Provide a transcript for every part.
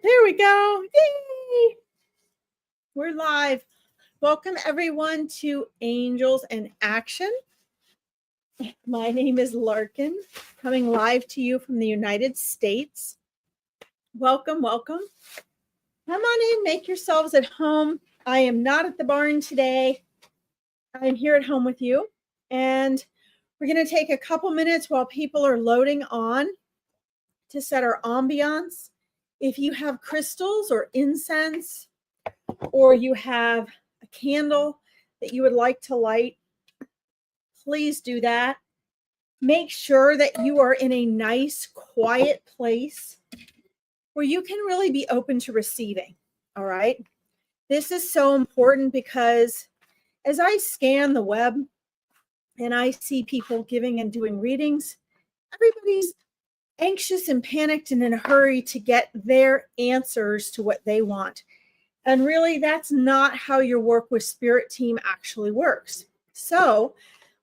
There we go. Yay! We're live. Welcome everyone to Angels in Action. My name is Larkin, coming live to you from the United States. Welcome, welcome. Come on in, make yourselves at home. I am not at the barn today. I'm here at home with you. And we're going to take a couple minutes while people are loading on to set our ambiance. If you have crystals or incense, or you have a candle that you would like to light, please do that. Make sure that you are in a nice, quiet place where you can really be open to receiving. All right. This is so important because as I scan the web and I see people giving and doing readings, everybody's anxious and panicked and in a hurry to get their answers to what they want. And really, that's not how your work with Spirit Team actually works. So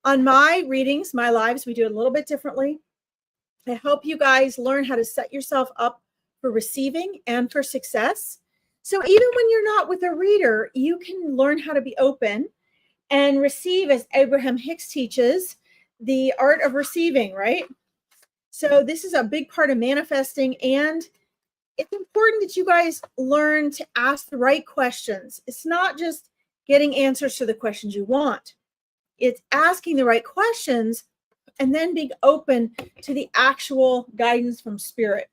on my readings, my lives, we do it a little bit differently. I hope you guys learn how to set yourself up for receiving and for success. So even when you're not with a reader, you can learn how to be open and receive, as Abraham Hicks teaches, the art of receiving, right? So this is a big part of manifesting, and it's important that you guys learn to ask the right questions. It's not just getting answers to the questions you want. It's asking the right questions and then being open to the actual guidance from Spirit.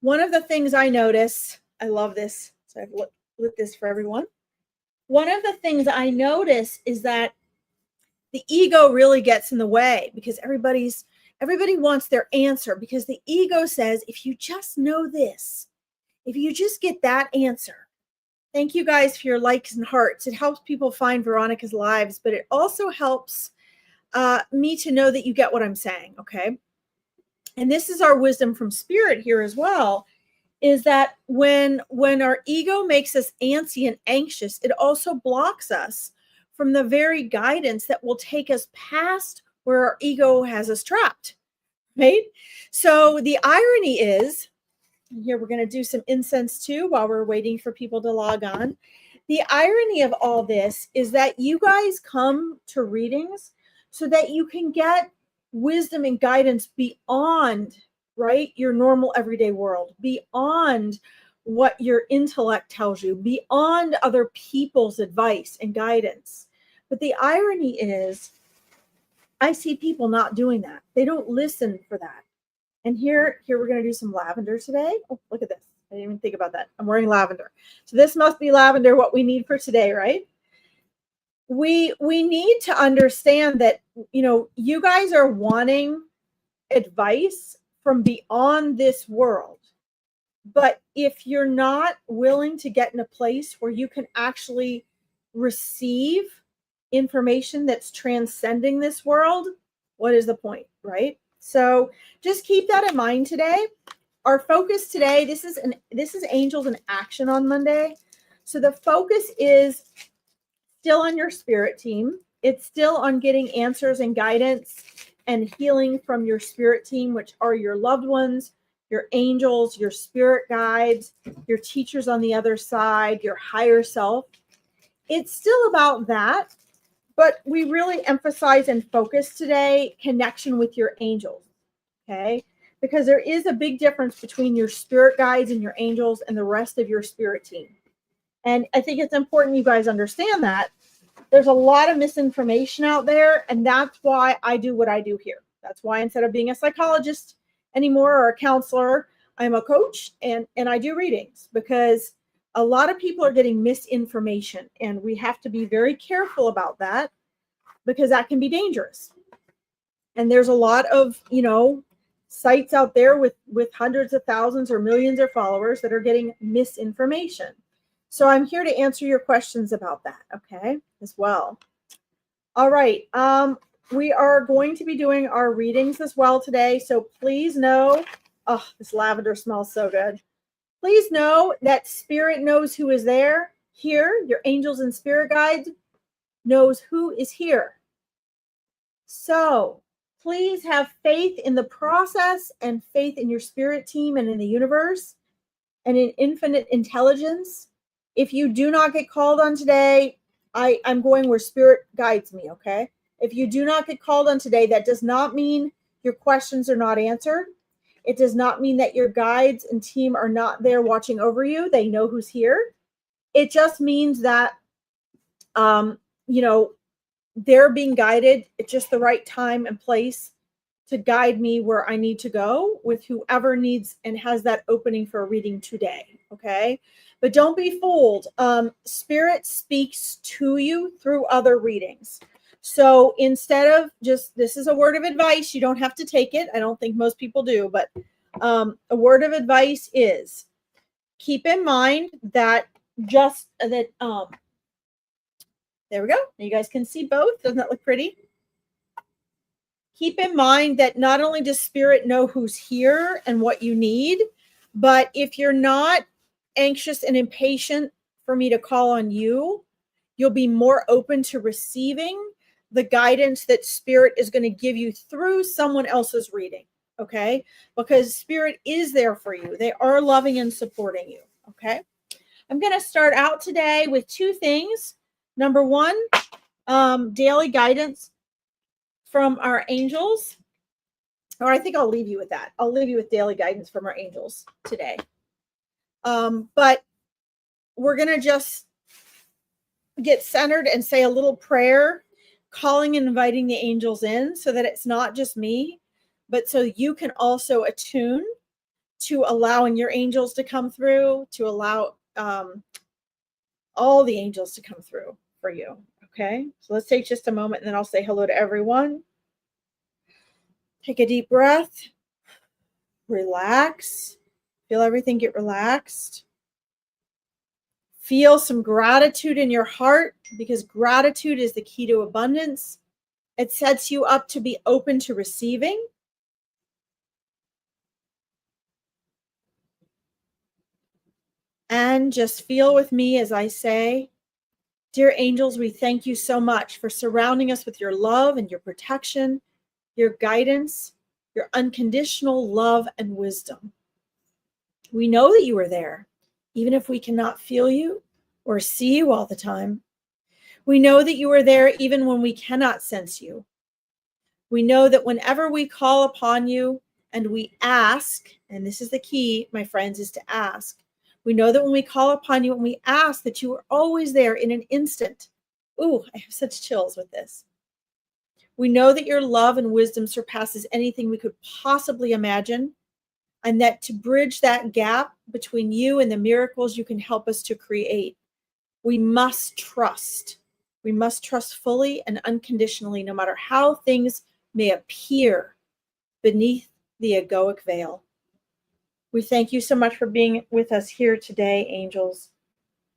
One of the things I notice, I love this, so I've lit this for everyone. One of the things I notice is that the ego really gets in the way because everybody wants their answer, because the ego says, if you just know this, if you just get that answer. Thank you guys for your likes and hearts. It helps people find Veronica's lives, but it also helps me to know that you get what I'm saying, okay? And this is our wisdom from Spirit here as well, is that when our ego makes us antsy and anxious, it also blocks us from the very guidance that will take us past where our ego has us trapped, right? So the irony is, and here we're going to do some incense too while we're waiting for people to log on. The irony of all this is that you guys come to readings so that you can get wisdom and guidance beyond, right, your normal everyday world, beyond what your intellect tells you, beyond other people's advice and guidance. But the irony is, I see people not doing that. They don't listen for that. And here we're going to do some lavender today. Oh, look at this. I didn't even think about that. I'm wearing lavender. So this must be lavender, what we need for today, right? We need to understand that, you guys are wanting advice from beyond this world. But if you're not willing to get in a place where you can actually receive information that's transcending this world, what is the point, right? So just keep that in mind today. Our focus today, this is Angels in Action on Monday. So the focus is still on your Spirit Team. It's still on getting answers and guidance and healing from your Spirit Team, which are your loved ones, your angels, your spirit guides, your teachers on the other side, your higher self. It's still about that, but we really emphasize and focus today connection with your angels, okay? Because there is a big difference between your spirit guides and your angels and the rest of your Spirit Team. And I think it's important you guys understand that. There's a lot of misinformation out there, and that's why I do what I do here. That's why instead of being a psychologist anymore or a counselor, I'm a coach and I do readings, because a lot of people are getting misinformation, and we have to be very careful about that because that can be dangerous. And there's a lot of, sites out there with hundreds of thousands or millions of followers that are getting misinformation. So I'm here to answer your questions about that, okay, as well. All right. We are going to be doing our readings as well today. So please know, oh, this lavender smells so good. Please know that Spirit knows who is there. Here, your angels and spirit guides knows who is here. So please have faith in the process and faith in your Spirit Team and in the universe. and an infinite intelligence. If you do not get called on today, I'm going where spirit guides me, okay? If you do not get called on today, that does not mean your questions are not answered. It does not mean that your guides and team are not there watching over you. They know who's here. It just means that, you know, they're being guided at just the right time and place to guide me where I need to go with whoever needs and has that opening for a reading today. Okay. But don't be fooled. Spirit speaks to you through other readings. So instead of just, this is a word of advice, you don't have to take it. I don't think most people do, but a word of advice is keep in mind that there we go. You guys can see both. Doesn't that look pretty? Keep in mind that not only does spirit know who's here and what you need, but if you're not anxious and impatient for me to call on you, you'll be more open to receiving the guidance that spirit is going to give you through someone else's reading. Okay. Because spirit is there for you. They are loving and supporting you. Okay. I'm going to start out today with two things. Number one, daily guidance from our angels. Or I think I'll leave you with that. I'll leave you with daily guidance from our angels today. But we're going to just get centered and say a little prayer, calling and inviting the angels in so that it's not just me, but so you can also attune to allowing your angels to come through, to allow all the angels to come through for you. Okay. So let's take just a moment and then I'll say hello to everyone. Take a deep breath. Relax. Feel everything get relaxed. Feel some gratitude in your heart because gratitude is the key to abundance. It sets you up to be open to receiving. And just feel with me as I say, dear angels, we thank you so much for surrounding us with your love and your protection, your guidance, your unconditional love and wisdom. We know that you are there, even if we cannot feel you or see you all the time. We know that you are there even when we cannot sense you. We know that whenever we call upon you and we ask, and this is the key, my friends, is to ask. We know that when we call upon you and we ask that you are always there in an instant. Ooh, I have such chills with this. We know that your love and wisdom surpasses anything we could possibly imagine, and that to bridge that gap between you and the miracles you can help us to create, we must trust. We must trust fully and unconditionally, no matter how things may appear beneath the egoic veil. We thank you so much for being with us here today, angels.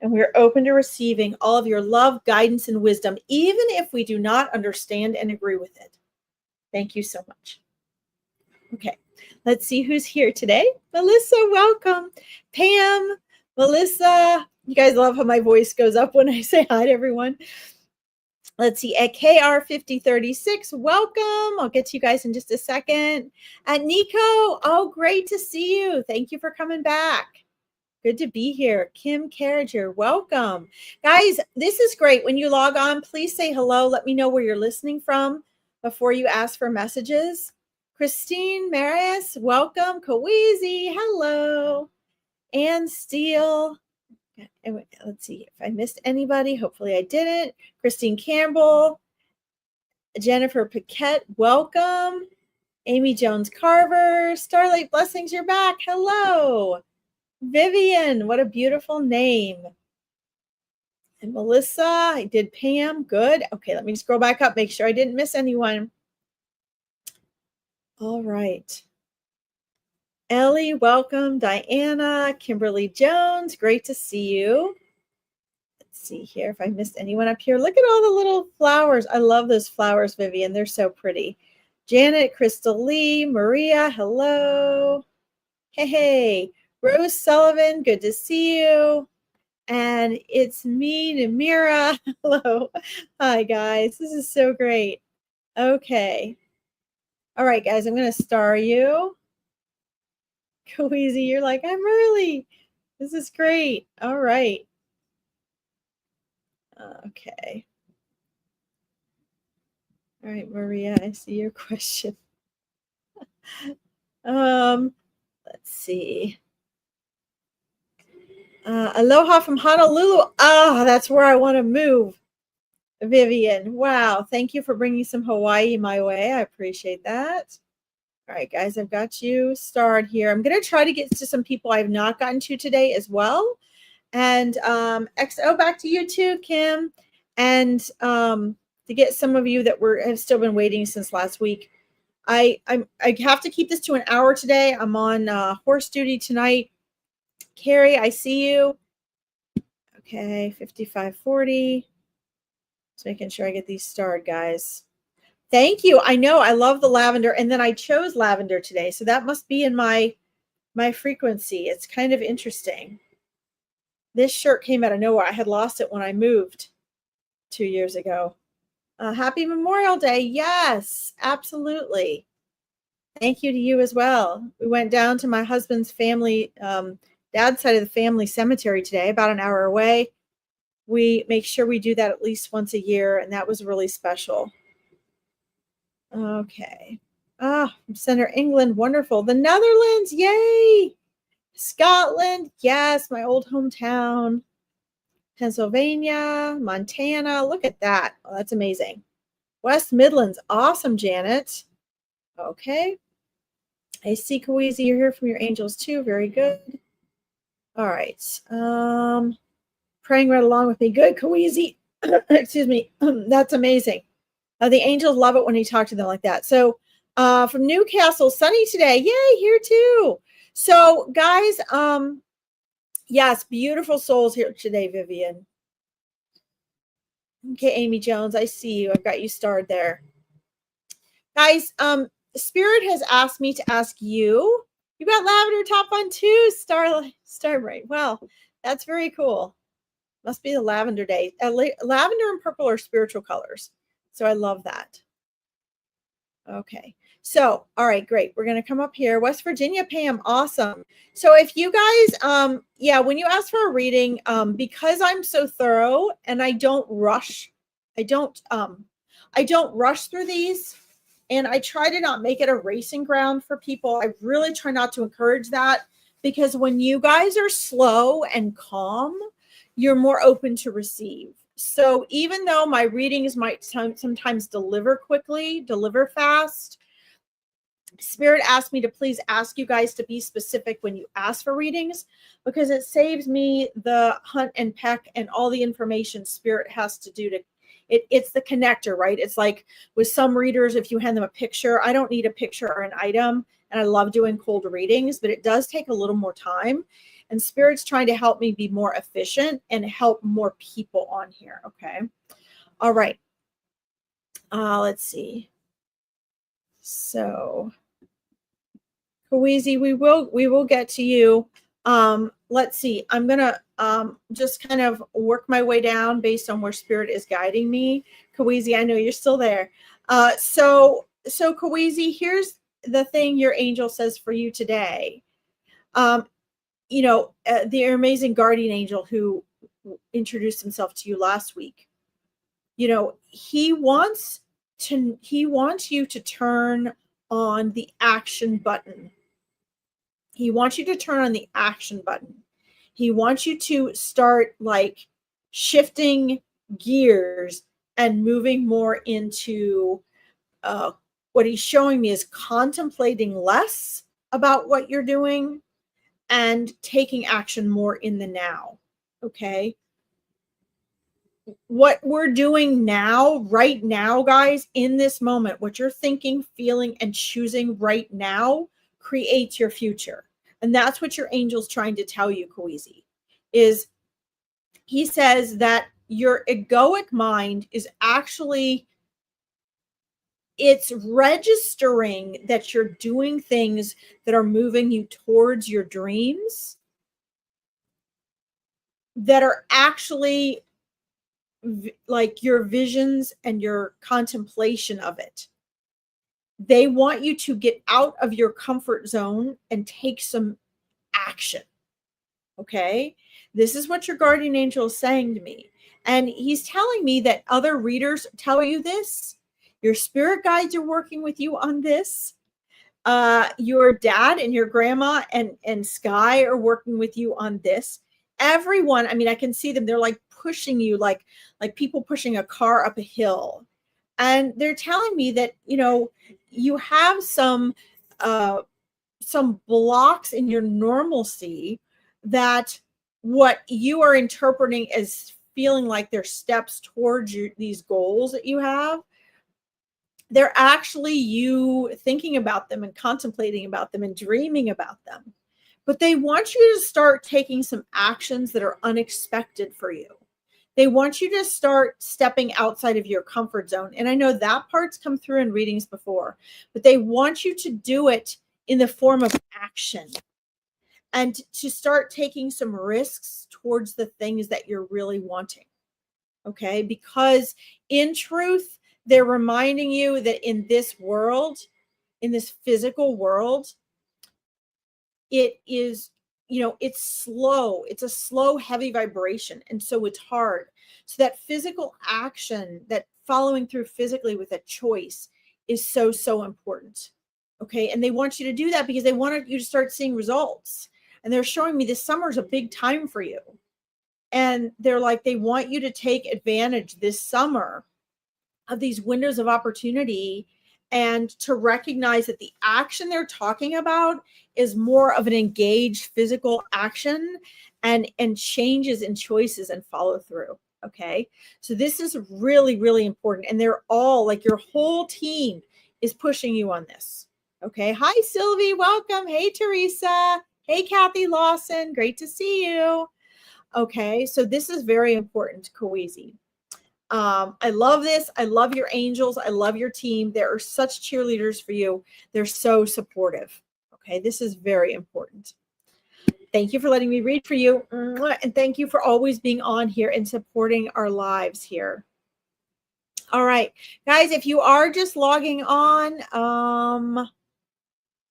And we are open to receiving all of your love, guidance, and wisdom, even if we do not understand and agree with it. Thank you so much. Okay, let's see who's here today. Melissa, welcome. Pam, Melissa. You guys love how my voice goes up when I say hi to everyone. Let's see, at KR5036, welcome. I'll get to you guys in just a second. At Nico, oh, great to see you. Thank you for coming back. Good to be here. Kim Carriger, welcome. Guys, this is great. When you log on, please say hello. Let me know where you're listening from before you ask for messages. Christine Marius, welcome. Kawizi, hello. Ann Steele. Let's see if I missed anybody. Hopefully I didn't. Christine Campbell. Jennifer Paquette, welcome. Amy Jones Carver. Starlight Blessings, you're back. Hello. Vivian, what a beautiful name. And Melissa, I did Pam. Good. Okay, let me scroll back up, make sure I didn't miss anyone. All right. Ellie, welcome. Diana, Kimberly Jones, great to see you. Let's see here if I missed anyone up here. Look at all the little flowers. I love those flowers, Vivian. They're so pretty. Janet, Crystal Lee, Maria, hello. Hey. Rose Sullivan, good to see you. And it's me, Namira. Hello. Hi, guys. This is so great. Okay. All right, guys, I'm going to star you. Coeasy, you're like, I'm early. This is great. All right. Okay. All right, Maria, I see your question. Let's see. Aloha from Honolulu. Ah, that's where I want to move. Vivian, wow. Thank you for bringing some Hawaii my way. I appreciate that. All right, guys, I've got you starred here. I'm going to try to get to some people I've not gotten to today as well. And XO, back to you too, Kim. And to get some of you that have still been waiting since last week. I have to keep this to an hour today. I'm on horse duty tonight. Carrie, I see you. Okay, 5540. Just making sure I get these starred, guys. Thank you. I know I love the lavender, and then I chose lavender today, so that must be in my frequency. It's kind of interesting. This shirt came out of nowhere. I had lost it when I moved 2 years ago. Happy Memorial Day. Yes, absolutely. Thank you to you as well. We went down to my husband's family, dad's side of the family cemetery today, about an hour away. We make sure we do that at least once a year, and that was really special. Okay. Center England, wonderful. The Netherlands, yay! Scotland, yes, my old hometown. Pennsylvania, Montana, look at that. Oh, that's amazing. West Midlands, awesome, Janet. Okay. I see Kawizi, you're here from your angels too. Very good. All right. Praying right along with me. Good, Kawizi. Excuse me. That's amazing. The angels love it when you talk to them like that. So from Newcastle, sunny today. Yay, here too. So guys, yes, beautiful souls here today, Vivian. Okay, Amy Jones, I see you. I've got you starred there. Guys, Spirit has asked me to ask you. You got lavender top on too, Starbright. Well, that's very cool. Must be the lavender day. Lavender and purple are spiritual colors. So I love that. Okay. So, all right, great. We're going to come up here. West Virginia, Pam, awesome. So if you guys, when you ask for a reading, because I'm so thorough and I don't rush, I don't rush through these, and I try to not make it a racing ground for people. I really try not to encourage that, because when you guys are slow and calm, you're more open to receive. So even though my readings might sometimes deliver quickly, deliver fast, Spirit asked me to please ask you guys to be specific when you ask for readings, because it saves me the hunt and peck and all the information Spirit has to do to it's the connector, right? It's like with some readers, if you hand them a picture, I don't need a picture or an item, and I love doing cold readings, but it does take a little more time. And Spirit's trying to help me be more efficient and help more people on here. Okay. All right. Let's see. So, Kawizi, we will get to you. Let's see. I'm gonna just kind of work my way down based on where Spirit is guiding me. Kawizi, I know you're still there. So Kawizi, here's the thing your angel says for you today. The amazing guardian angel who introduced himself to you last week, he wants you to turn on the action button. He wants you to turn on the action button. He wants you to start like shifting gears and moving more into what he's showing me is contemplating less about what you're doing and taking action more in the now. Okay. What we're doing now, right now, guys, in this moment, what you're thinking, feeling, and choosing right now creates your future. And that's what your angel's trying to tell you, Kawizi, is he says that your egoic mind is actually, it's registering that you're doing things that are moving you towards your dreams, that are actually like your visions and your contemplation of it. They want you to get out of your comfort zone and take some action. Okay. This is what your guardian angel is saying to me. And he's telling me that other readers tell you this. Your spirit guides are working with you on this. Your dad and your grandma and Sky are working with you on this. Everyone, I mean, I can see them. They're like pushing you, like people pushing a car up a hill. And they're telling me that, you have some blocks in your normalcy that what you are interpreting as feeling like they're steps towards these goals that you have, they're actually you thinking about them and contemplating about them and dreaming about them. But they want you to start taking some actions that are unexpected for you. They want you to start stepping outside of your comfort zone. And I know that part's come through in readings before, but they want you to do it in the form of action and to start taking some risks towards the things that you're really wanting. Okay. Because in truth, they're reminding you that in this world, in this physical world, it is, it's slow. It's a slow, heavy vibration. And so it's hard. So that physical action, that following through physically with a choice is so, so important. Okay. And they want you to do that because they want you to start seeing results. And they're showing me this summer is a big time for you. And they're like, they want you to take advantage this summer of these windows of opportunity and to recognize that the action they're talking about is more of an engaged physical action and changes in choices and follow through. Okay. So this is really, really important. And they're all like, your whole team is pushing you on this. Okay. Hi, Sylvie. Welcome. Hey, Teresa. Hey, Kathy Lawson. Great to see you. Okay. So this is very important, Kawezi. I love this. I love your angels. I love your team. They are such cheerleaders for you. They're so supportive. Okay. This is very important. Thank you for letting me read for you. And thank you for always being on here and supporting our lives here. All right, guys, if you are just logging on,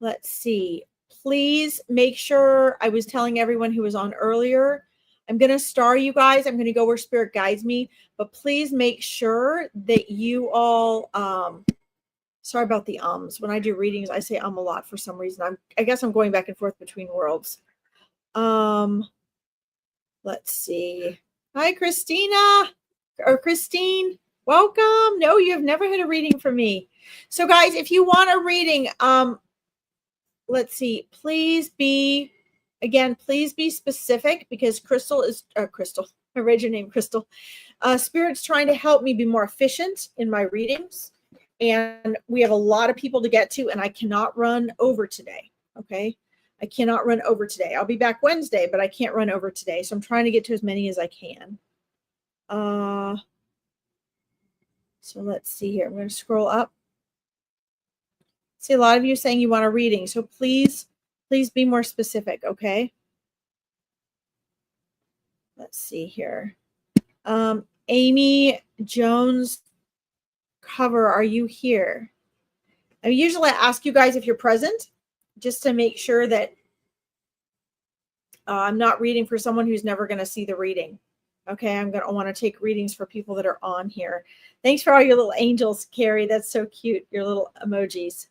let's see. Please make sure, I was telling everyone who was on earlier, I'm going to star you guys. I'm going to go where spirit guides me, but please make sure that you all, sorry about the ums. When I do readings, I say a lot for some reason. I guess I'm going back and forth between worlds. Let's see. Hi, Christina or Christine. Welcome. No, you have never had a reading from me. So guys, if you want a reading, let's see, please be specific because Crystal is Crystal. I read your name, Crystal. Spirit's trying to help me be more efficient in my readings. And we have a lot of people to get to, and I cannot run over today. Okay. I cannot run over today. I'll be back Wednesday, but I can't run over today. So I'm trying to get to as many as I can. So let's see here. I'm going to scroll up. See a lot of you saying you want a reading. So please be more specific. Okay. Let's see here. Amy Jones Cover, are you here? I usually ask you guys if you're present just to make sure that I'm not reading for someone who's never going to see the reading. Okay, I want to take readings for people that are on here. Thanks for all your little angels, Carrie. That's so cute, your little emojis.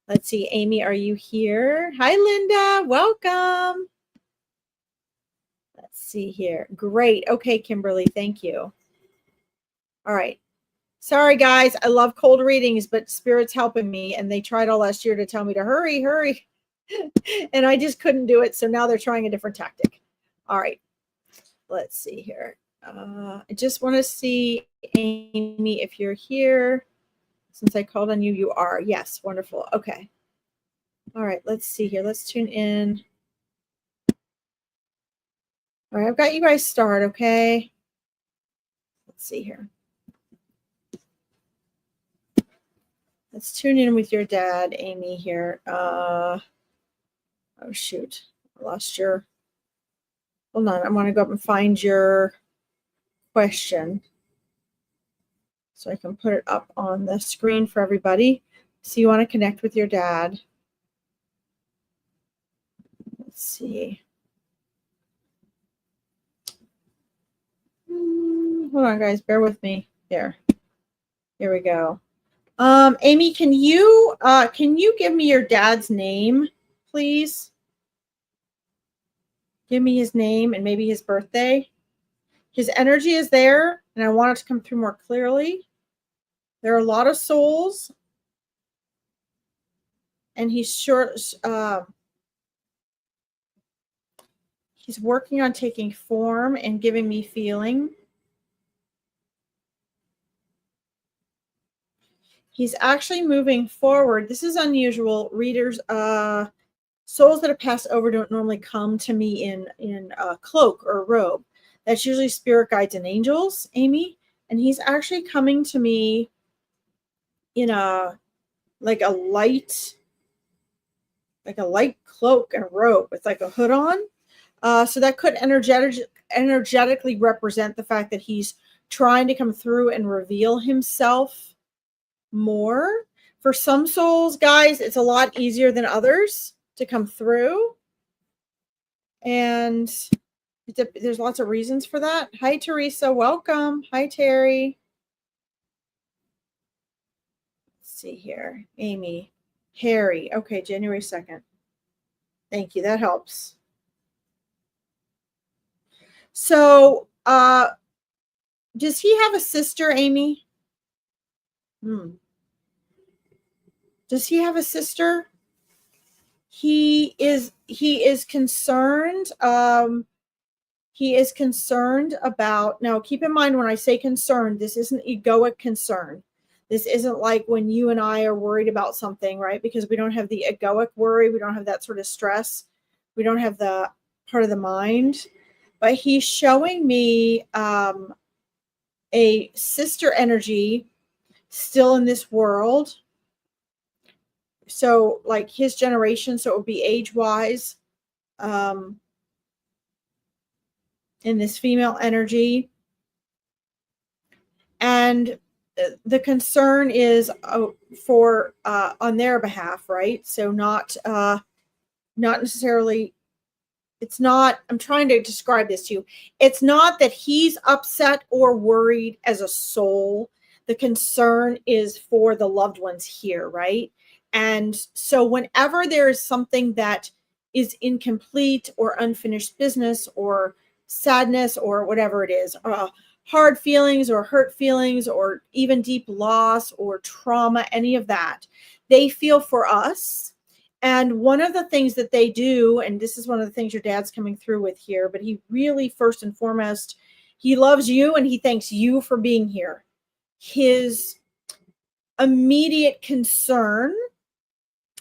Let's see, Amy, are you here? Hi, Linda. Welcome. Let's see here. Great. Okay, Kimberly, thank you. All right. Sorry, guys. I love cold readings, but Spirit's helping me, and they tried all last year to tell me to hurry. And I just couldn't do it. So now they're trying a different tactic. All right. Let's see here. I just want to see, Amy, if you're here. Since I called on you, you are. Yes. Wonderful. Okay. All right. Let's see here. Let's tune in. All right. I've got you guys start. Okay. Let's see here. Let's tune in with your dad, Amy, here. Oh, shoot. I lost your... Hold on. I want to go up and find your question so I can put it up on the screen for everybody. So you want to connect with your dad. Let's see. Hold on, guys. Bear with me. There. Here we go. Amy, can you give me your dad's name, please? Give me his name and maybe his birthday. His energy is there, and I want it to come through more clearly. There are a lot of souls, and he's working on taking form and giving me feeling. He's actually moving forward. This is unusual. Readers, souls that have passed over don't normally come to me in a cloak or a robe. That's usually spirit guides and angels, Amy. And he's actually coming to me in a light cloak and robe with like a hood on. So that could energetically represent the fact that he's trying to come through and reveal himself more. For some souls, guys, it's a lot easier than others to come through. And there's lots of reasons for that. Hi, Teresa. Welcome. Hi, Terry. Let's see here. Amy. Harry. Okay, January 2nd. Thank you. That helps. So, does he have a sister, Amy? Does he have a sister? He is concerned. He is concerned about, now keep in mind when I say concerned, this isn't egoic concern. This isn't like when you and I are worried about something, right? Because we don't have the egoic worry. We don't have that sort of stress. We don't have the part of the mind. But he's showing me a sister energy still in this world. So like his generation, so it would be age-wise, in this female energy. And the concern is for on their behalf, right? So not necessarily, it's not, I'm trying to describe this to you. It's not that he's upset or worried as a soul. The concern is for the loved ones here, right? And so whenever there is something that is incomplete or unfinished business or sadness or whatever it is, hard feelings or hurt feelings or even deep loss or trauma, any of that, they feel for us. And one of the things that they do, and this is one of the things your dad's coming through with here, but he really, first and foremost, he loves you and he thanks you for being here. His immediate concern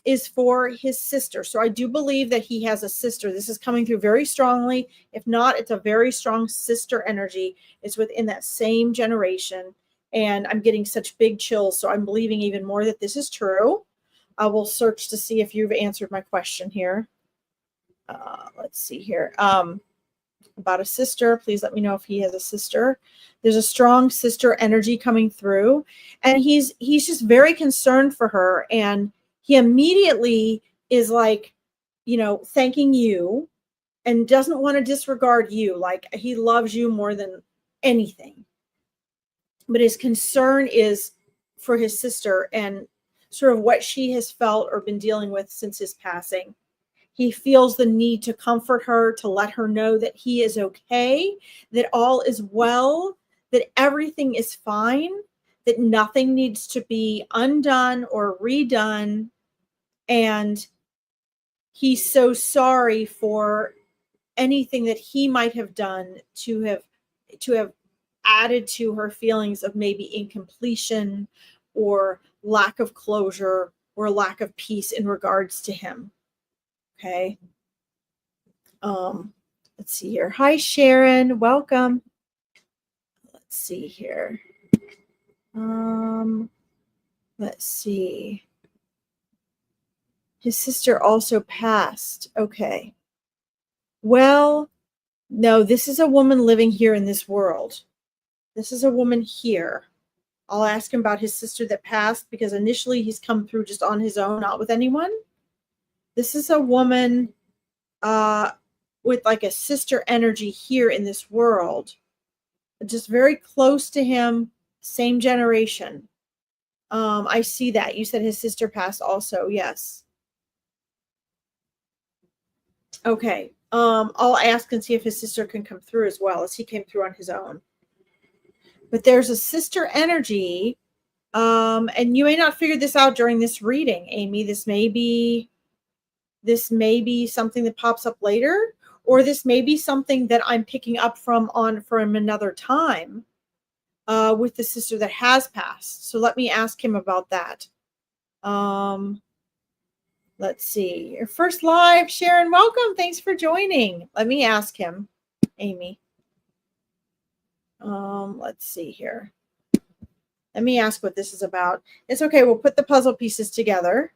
is for his sister. So I do believe that he has a sister. This is coming through very strongly. If not, it's a very strong sister energy. It's within that same generation. And I'm getting such big chills. So I'm believing even more that this is true. I will search to see if you've answered my question here. Let's see here. About a sister, please let me know if he has a sister. There's a strong sister energy coming through. And he's just very concerned for her. And he immediately is like, thanking you and doesn't want to disregard you. Like he loves you more than anything. But his concern is for his sister and sort of what she has felt or been dealing with since his passing. He feels the need to comfort her, to let her know that he is okay, that all is well, that everything is fine, that nothing needs to be undone or redone. And he's so sorry for anything that he might have done to have added to her feelings of maybe incompletion or lack of closure or lack of peace in regards to him. Okay. Let's see here. Hi, Sharon. Welcome. Let's see here. Let's see. His sister also passed. Okay. Well, no, this is a woman living here in this world. This is a woman here. I'll ask him about his sister that passed because initially he's come through just on his own, not with anyone. This is a woman with like a sister energy here in this world. just very close to him, same generation. I see that. You said his sister passed also. Yes. Okay. I'll ask and see if his sister can come through as well, as he came through on his own. But there's a sister energy. And you may not figure this out during this reading, Amy. This may be something that pops up later, or this may be something that I'm picking up from another time with the sister that has passed. So let me ask him about that. Let's see. Your first live, Sharon. Welcome. Thanks for joining. Let me ask him, Amy. Let's see here. Let me ask what this is about. It's okay. We'll put the puzzle pieces together.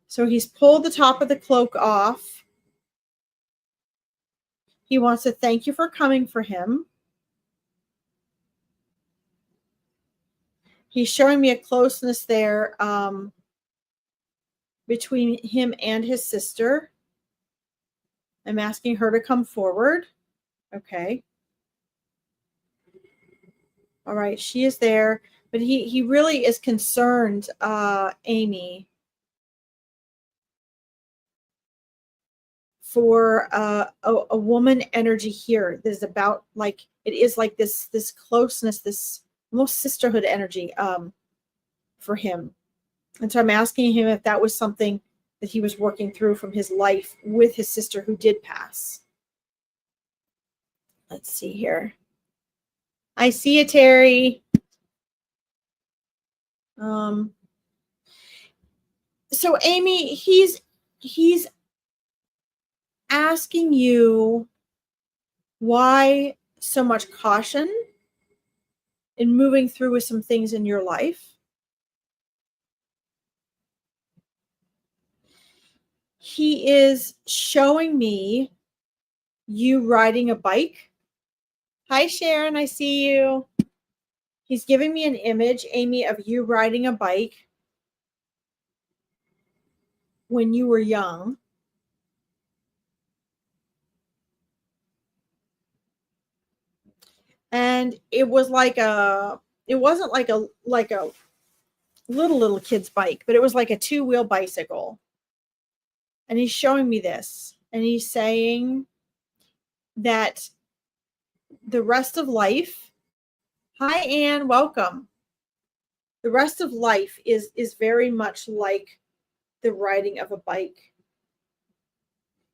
So he's pulled the top of the cloak off. He wants to thank you for coming for him. He's showing me a closeness there between him and his sister. I'm asking her to come forward. Okay. All right, she is there. But he really is concerned, Amy, for a woman energy here. There's about like, it is like this closeness, this almost sisterhood energy for him. And so I'm asking him if that was something that he was working through from his life with his sister who did pass. Let's see here. I see you, Terry. So Amy, he's asking you why so much caution in moving through with some things in your life. He is showing me you riding a bike. Hi, Sharon, I see you. He's giving me an image, Amy, of you riding a bike when you were young. And it was like it wasn't like a little kid's bike, but it was like a 2-wheel bicycle. And he's showing me this, and he's saying that the rest of life, hi Anne, welcome. The rest of life is very much like the riding of a bike.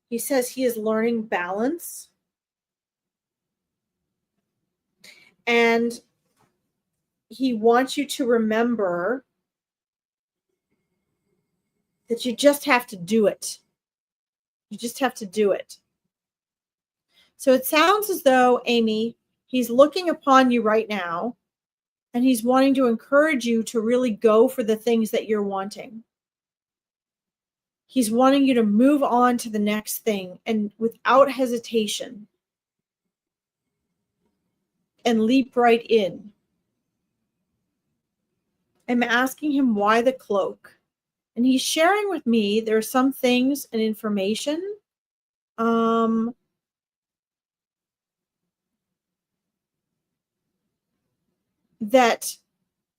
He says he is learning balance. And he wants you to remember that you just have to do it. You just have to do it. So it sounds as though, Amy, he's looking upon you right now, and he's wanting to encourage you to really go for the things that you're wanting. He's wanting you to move on to the next thing, and without hesitation, and leap right in. I'm asking him why the cloak. And he's sharing with me there are some things and information that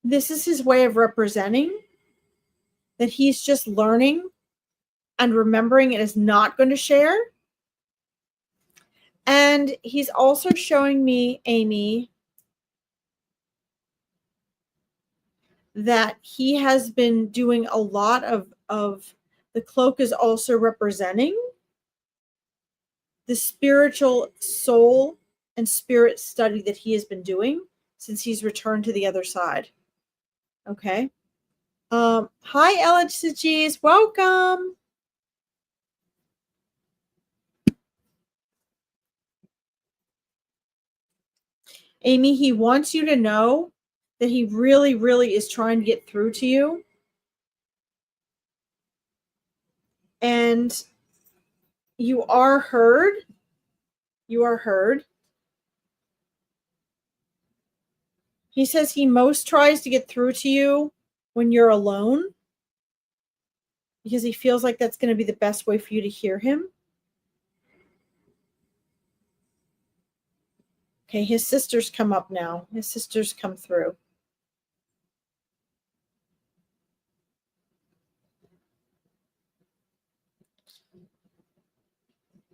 this is his way of representing that he's just learning and remembering and is not going to share. And he's also showing me, Amy, that he has been doing a lot of the cloak is also representing the spiritual soul and spirit study that he has been doing since he's returned to the other side. Okay. Hi, LHCGs. Welcome. Amy, he wants you to know that he really, really is trying to get through to you. And you are heard. You are heard. He says he most tries to get through to you when you're alone. because he feels like that's going to be the best way for you to hear him. Okay, his sisters come up now. His sisters come through.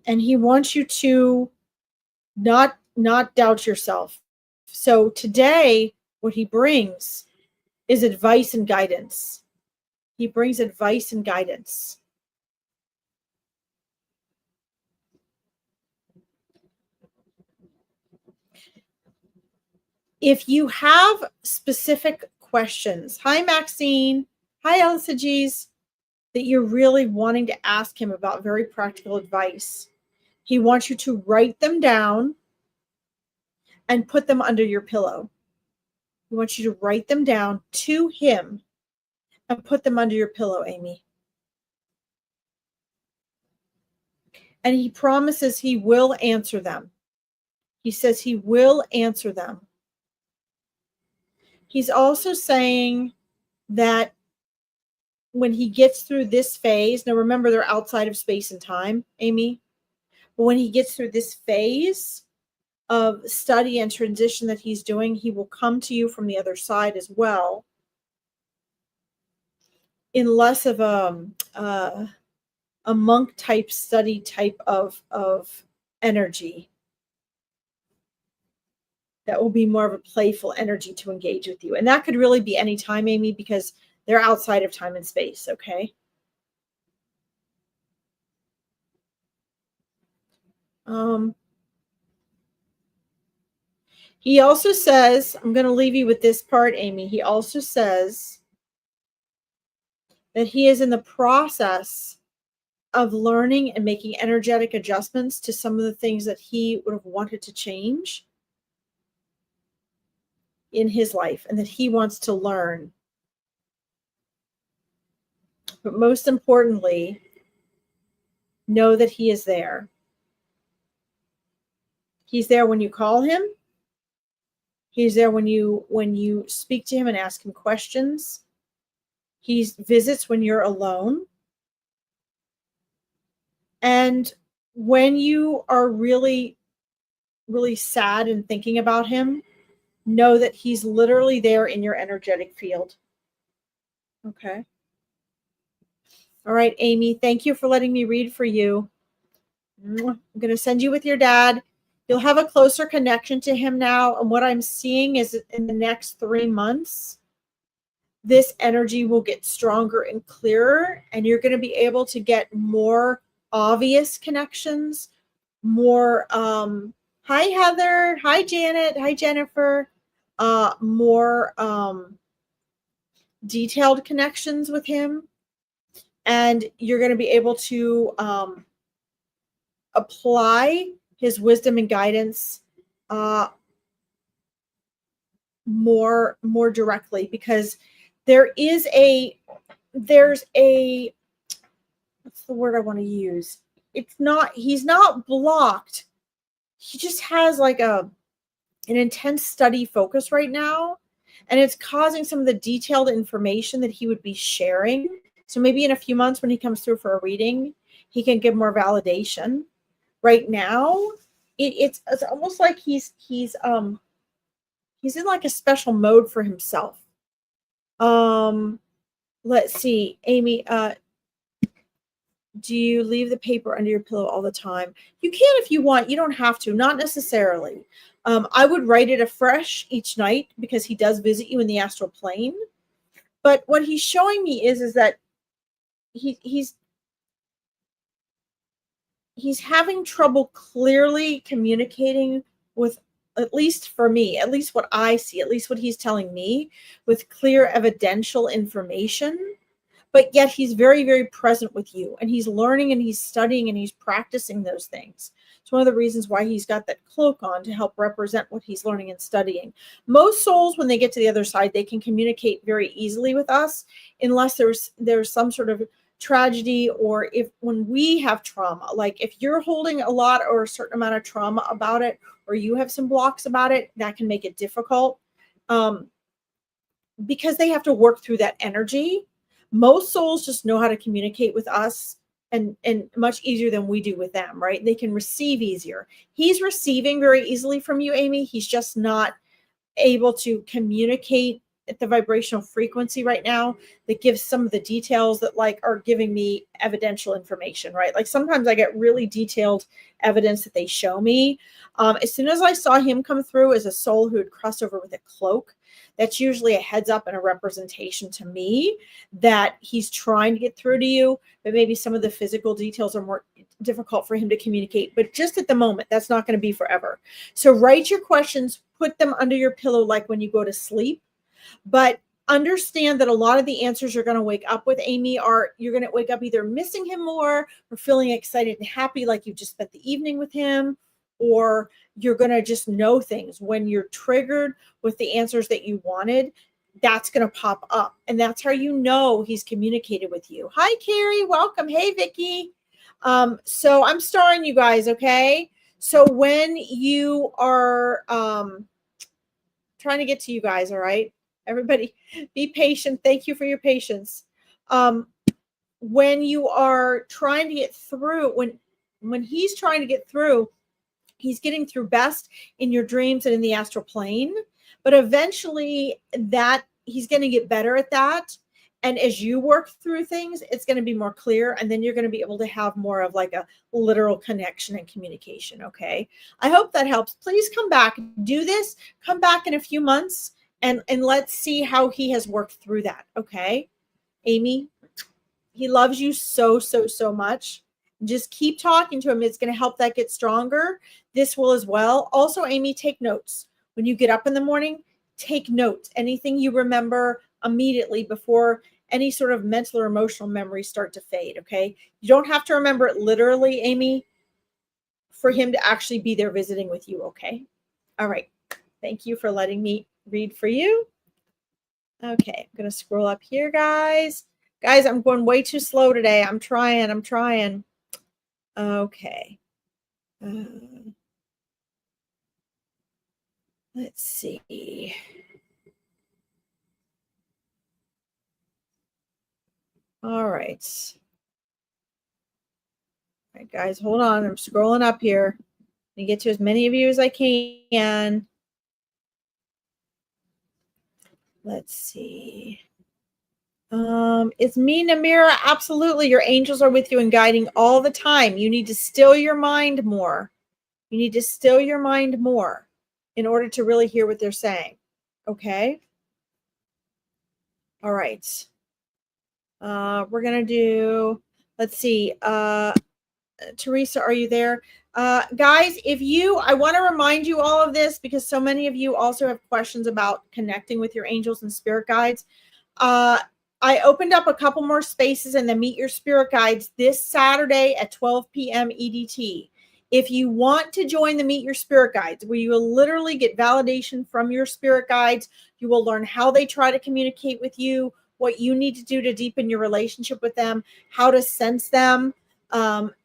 And he wants you to not doubt yourself. So today, what he brings is advice and guidance. He brings advice and guidance. If you have specific questions, hi Maxine, hi Elsa G's, that you're really wanting to ask him about very practical advice, he wants you to write them down and put them under your pillow. He wants you to write them down to him and put them under your pillow, Amy. And he promises he will answer them. He says he will answer them. He's also saying that when he gets through this phase, now remember they're outside of space and time, Amy, but when he gets through this phase of study and transition that he's doing, he will come to you from the other side as well, in less of a monk type study type of energy. That will be more of a playful energy to engage with you. And that could really be any time, Amy, because they're outside of time and space, okay? He also says, I'm going to leave you with this part, Amy. He also says that he is in the process of learning and making energetic adjustments to some of the things that he would have wanted to change in his life and that he wants to learn. But most importantly, know that he is there. He's there when you call him. He's there when you speak to him and ask him questions. He visits when you're alone. And when you are really, really sad and thinking about him, know that he's literally there in your energetic field. Okay. All right, Amy, thank you for letting me read for you. I'm going to send you with your dad. You'll have a closer connection to him now. And what I'm seeing is in the next 3 months, this energy will get stronger and clearer, and you're going to be able to get more obvious connections, more, hi, Heather, hi, Janet, hi, Jennifer, more detailed connections with him. And you're going to be able to apply his wisdom and guidance more directly, because there's a what's the word I want to use? He's not blocked. He just has like an intense study focus right now, and it's causing some of the detailed information that he would be sharing. So maybe in a few months when he comes through for a reading, he can give more validation. Right now, it's almost like he's in like a special mode for himself. Let's see, Amy, do you leave the paper under your pillow all the time? You can if you want. You don't have to, not necessarily. I would write it afresh each night because he does visit you in the astral plane. But what he's showing me is that he's having trouble clearly communicating with, at least for me, at least what I see, at least what he's telling me, with clear evidential information. But yet he's very, very present with you, and he's learning and he's studying and he's practicing those things. It's one of the reasons why he's got that cloak on, to help represent what he's learning and studying. Most souls, when they get to the other side, they can communicate very easily with us, unless there's some sort of tragedy, or when we have trauma, like if you're holding a lot or a certain amount of trauma about it, or you have some blocks about it, that can make it difficult, because they have to work through that energy. Most souls just know how to communicate with us and much easier than we do with them, right? They can receive easier. He's receiving very easily from you, Amy. He's just not able to communicate at the vibrational frequency right now that gives some of the details that like are giving me evidential information, right? Like sometimes I get really detailed evidence that they show me. As soon as I saw him come through as a soul who had crossed over with a cloak, that's usually a heads up and a representation to me that he's trying to get through to you, but maybe some of the physical details are more difficult for him to communicate. But just at the moment, that's not going to be forever. So write your questions, put them under your pillow like when you go to sleep. But understand that a lot of the answers you're going to wake up with, Amy, are you're going to wake up either missing him more or feeling excited and happy like you just spent the evening with him, or you're going to just know things when you're triggered with the answers that you wanted. That's going to pop up, and that's how you know he's communicated with you. Hi, Carrie. Welcome. Hey, Vicky. So I'm starring you guys, okay? So when you are trying to get to you guys, all right? Everybody be patient. Thank you for your patience. When you are trying to get through, when he's trying to get through, he's getting through best in your dreams and in the astral plane. But eventually that he's going to get better at that. And as you work through things, it's going to be more clear. And then you're going to be able to have more of like a literal connection and communication. Okay. I hope that helps. Please come back, do this, come back in a few months and let's see how he has worked through that. Okay. Amy, he loves you so, so, so much. Just keep talking to him. It's going to help that get stronger. This will as well. Also, Amy, take notes. When you get up in the morning, take notes. Anything you remember immediately before any sort of mental or emotional memories start to fade, okay? You don't have to remember it literally, Amy, for him to actually be there visiting with you, okay? All right. Thank you for letting me read for you. Okay, I'm going to scroll up here, guys. Guys, I'm going way too slow today. I'm trying. Okay. Let's see. All right. All right, guys, hold on. I'm scrolling up here and get to as many of you as I can. Let's see. It's me, Namira. Absolutely. Your angels are with you and guiding all the time. You need to still your mind more. You need to still your mind more in order to really hear what they're saying. Okay. All right. We're going to do, let's see. Teresa, are you there? Guys, I want to remind you all of this because so many of you also have questions about connecting with your angels and spirit guides. I opened up a couple more spaces in the Meet Your Spirit Guides this Saturday at 12 p.m. EDT. If you want to join the Meet Your Spirit Guides, where you will literally get validation from your spirit guides, you will learn how they try to communicate with you, what you need to do to deepen your relationship with them, how to sense them,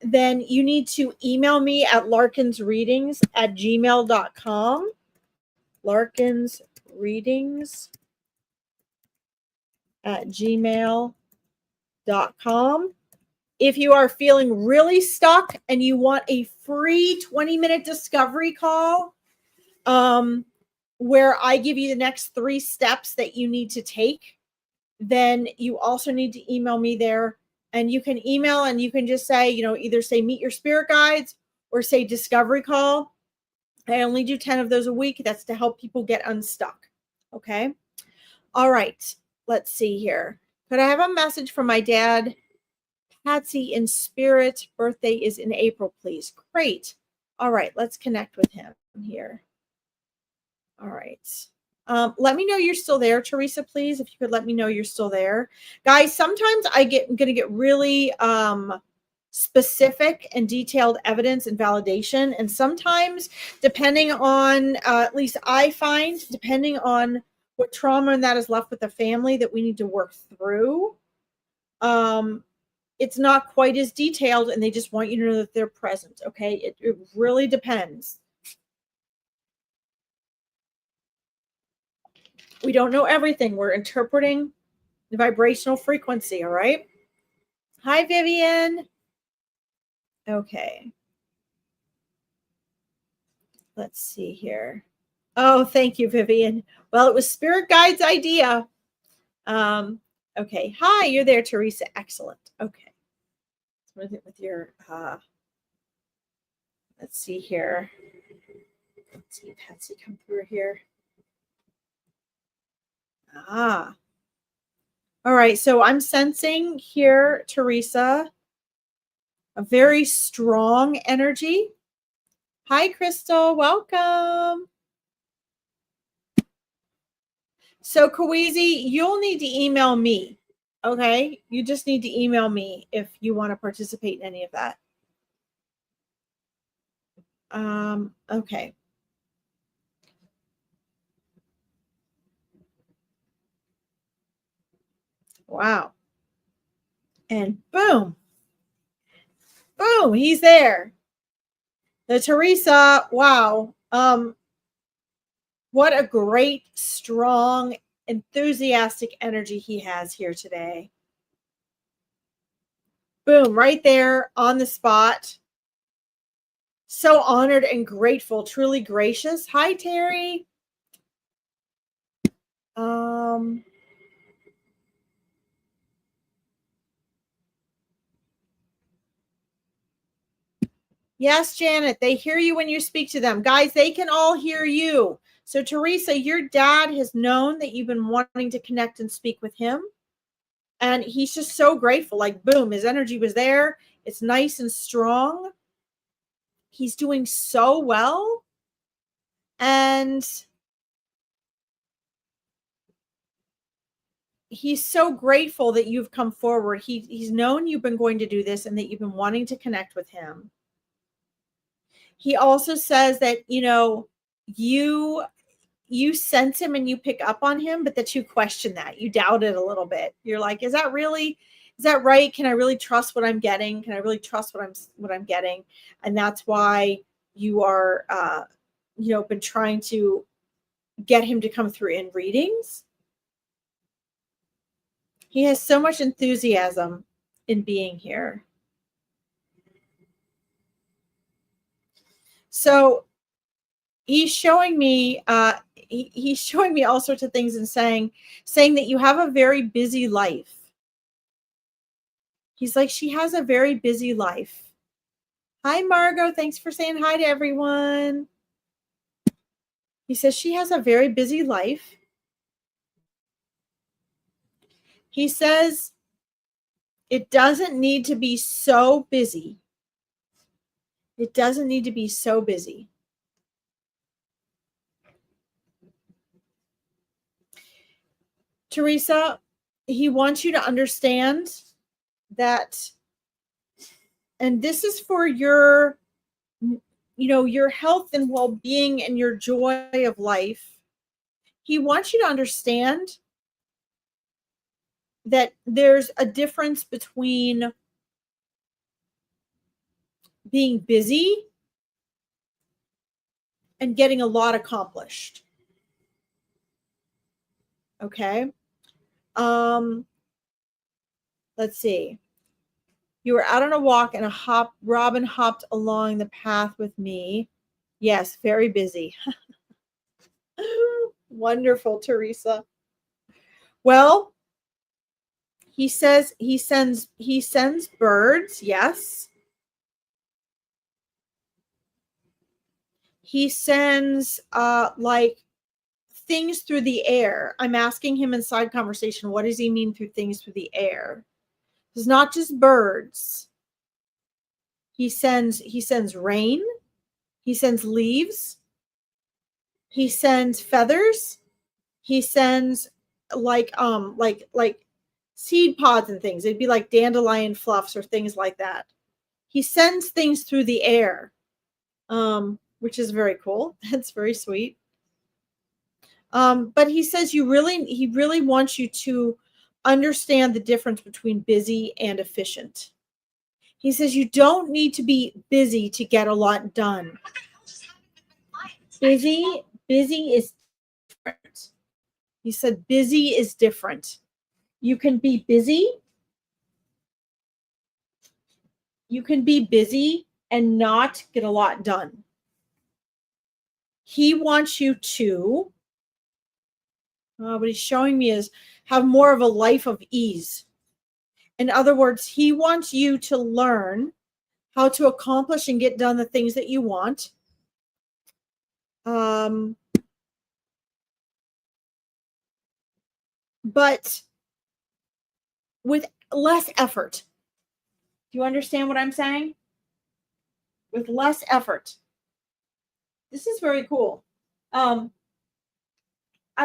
then you need to email me at larkinsreadings@gmail.com. larkinsreadings@gmail.com. If you are feeling really stuck and you want a free 20-minute discovery call, where I give you the next 3 steps that you need to take, then you also need to email me there. And you can email and you can just say, either say Meet Your Spirit Guides or say discovery call. I only do 10 of those a week. That's to help people get unstuck. Okay. All right. Let's see here. Could I have a message from my dad, Patsy, in spirit? Birthday is in April, please. Great. All right. Let's connect with him here. All right. Let me know you're still there, Teresa, please. If you could let me know you're still there. Guys, sometimes I'm going to get really specific and detailed evidence and validation. And sometimes, depending on, at least I find, depending on what trauma and that is left with the family that we need to work through, it's not quite as detailed and they just want you to know that they're present. Okay. It really depends. We don't know everything. We're interpreting the vibrational frequency. All right. Hi, Vivian. Okay. Let's see here. Oh, thank you, Vivian. Well, it was Spirit Guide's idea. Okay. Hi, you're there, Teresa. Excellent. Okay. With your let's see here. Let's see Patsy come through here. All right. So I'm sensing here, Teresa, a very strong energy. Hi, Crystal. Welcome. So, Kawizi, you'll need to email me. Okay. You just need to email me if you want to participate in any of that. Okay. Wow. And boom. Boom, he's there. The Teresa, wow. What a great, strong, enthusiastic energy he has here today. Boom, right there on the spot. So honored and grateful, truly gracious. Hi, Terry. Yes, Janet, they hear you when you speak to them. Guys, they can all hear you. So, Teresa, your dad has known that you've been wanting to connect and speak with him. And he's just so grateful. Like, boom, his energy was there. It's nice and strong. He's doing so well. And he's so grateful that you've come forward. He's known you've been going to do this and that you've been wanting to connect with him. He also says that, you sense him and you pick up on him, but that you question that. You doubt it a little bit. You're like, is that right? Can I really trust what I'm getting? Can I really trust what I'm getting? And that's why you are, been trying to get him to come through in readings. He has so much enthusiasm in being here. So he's showing me, he's showing me all sorts of things and saying that you have a very busy life. He's like, she has a very busy life. Hi, Margot. Thanks for saying hi to everyone. He says she has a very busy life. He says it doesn't need to be so busy. It doesn't need to be so busy. Teresa, he wants you to understand that, and this is for your, your health and well-being and your joy of life. He wants you to understand that there's a difference between being busy and getting a lot accomplished. Okay. Let's see. You were out on a walk and Robin hopped along the path with me. Yes, very busy. Wonderful, Teresa. Well, he says he sends birds. Yes. He sends like things through the air. I'm asking him inside conversation, what does he mean through things through the air? It's not just birds. He sends rain. He sends leaves. He sends feathers. He sends like seed pods and things. It'd be like dandelion fluffs or things like that. He sends things through the air, which is very cool. That's very sweet. But he says he really wants you to understand the difference between busy and efficient. He says you don't need to be busy to get a lot done. Busy is different. He said busy is different. You can be busy. You can be busy and not get a lot done. He wants you to, what he's showing me is have more of a life of ease. In other words, he wants you to learn how to accomplish and get done the things that you want. But with less effort. Do you understand what I'm saying? With less effort. This is very cool. I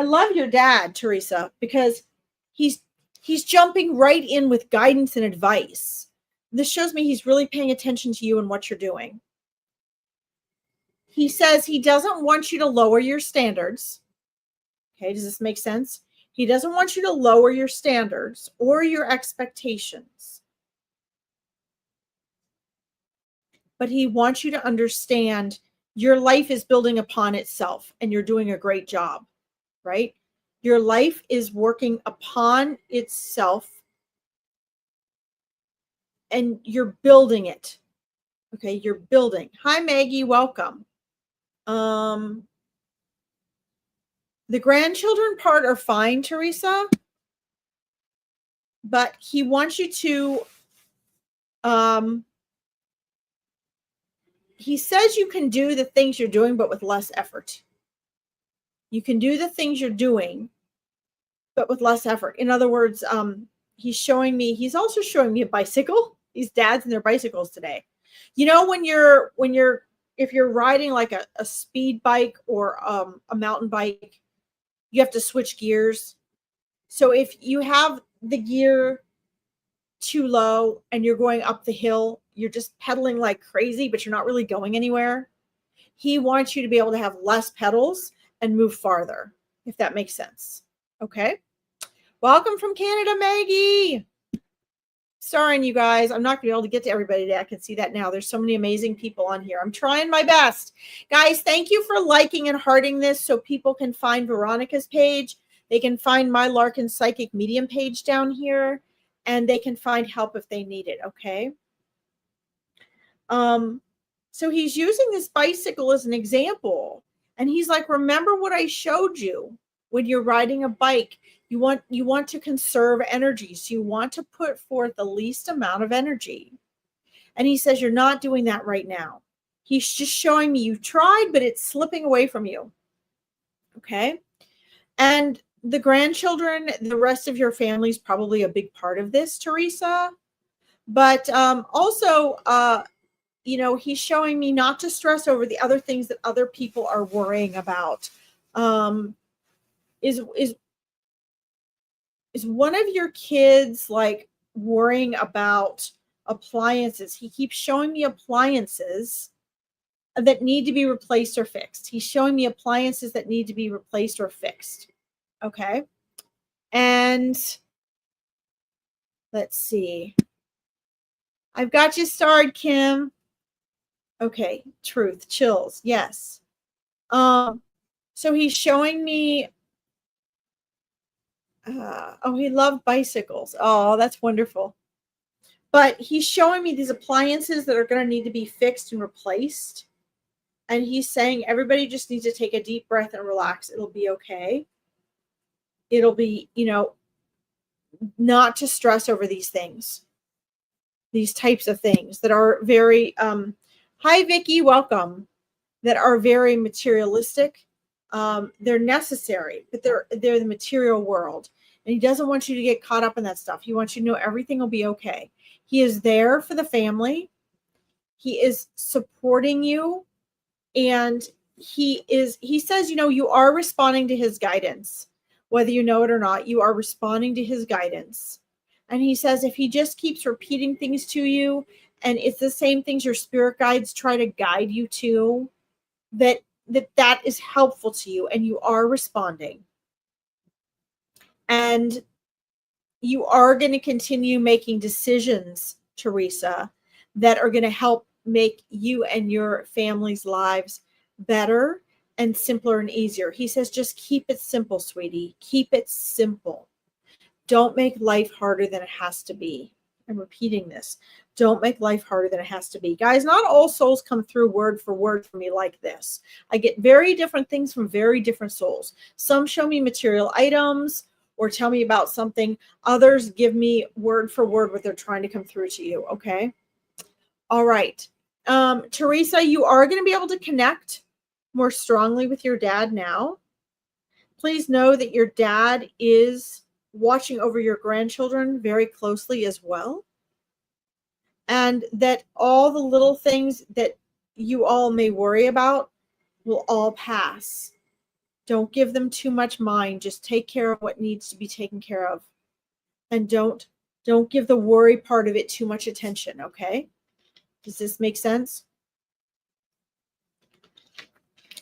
love your dad, Teresa, because he's jumping right in with guidance and advice. This shows me he's really paying attention to you and what you're doing. He says he doesn't want you to lower your standards. Okay, does this make sense? He doesn't want you to lower your standards or your expectations. But he wants you to understand your life is building upon itself and you're doing a great job, right? Your life is working upon itself and you're building it. Okay, you're building. Hi, Maggie, welcome. The grandchildren part are fine, Teresa, but he wants you to, he says you can do the things you're doing, but with less effort. You can do the things you're doing, but with less effort. In other words, he's also showing me a bicycle. These dads and their bicycles today. You know, if you're riding like a speed bike or a mountain bike, you have to switch gears. So if you have the gear too low and you're going up the hill, you're just pedaling like crazy, but you're not really going anywhere. He wants you to be able to have less pedals and move farther, if that makes sense. Okay. Welcome from Canada, Maggie. Sorry, you guys. I'm not going to be able to get to everybody today. I can see that now. There's so many amazing people on here. I'm trying my best. Guys, thank you for liking and hearting this so people can find Veronica's page. They can find my Larkin Psychic Medium page down here, and they can find help if they need it, okay? So he's using this bicycle as an example, and he's like, remember what I showed you when you're riding a bike. You want to conserve energy. So you want to put forth the least amount of energy. And he says, you're not doing that right now. He's just showing me you tried, but it's slipping away from you. Okay. And the grandchildren, the rest of your family is probably a big part of this, Teresa. But also, he's showing me not to stress over the other things that other people are worrying about. Is one of your kids like worrying about appliances? He keeps showing me appliances that need to be replaced or fixed. He's showing me appliances that need to be replaced or fixed. Okay. And let's see. I've got you starred, Kim. Okay. Truth. Chills. Yes. So he's showing me he loved bicycles. Oh, that's wonderful. But he's showing me these appliances that are going to need to be fixed and replaced. And he's saying everybody just needs to take a deep breath and relax. It'll be okay. It'll be, not to stress over these things, these types of things that are very, hi, Vicky, welcome, that are very materialistic. They're necessary, but they're the material world. And he doesn't want you to get caught up in that stuff. He wants you to know everything will be okay. He is there for the family. He is supporting you. And he says, you are responding to his guidance. Whether you know it or not, you are responding to his guidance. And he says, if he just keeps repeating things to you, and it's the same things your spirit guides try to guide you to, that is helpful to you and you are responding. And you are going to continue making decisions, Teresa, that are going to help make you and your family's lives better and simpler and easier. He says, just keep it simple, sweetie. Keep it simple. don't make life harder than it has to be. I'm repeating this. Don't make life harder than it has to be. Guys, not all souls come through word for word for me like this. I get very different things from very different souls. Some show me material items or tell me about something. Others give me word for word what they're trying to come through to you, okay? All right. Teresa, you are going to be able to connect more strongly with your dad now. Please know that your dad is watching over your grandchildren very closely as well. And that all the little things that you all may worry about will all pass. Don't give them too much mind. Just take care of what needs to be taken care of. And don't give the worry part of it too much attention, okay? Does this make sense?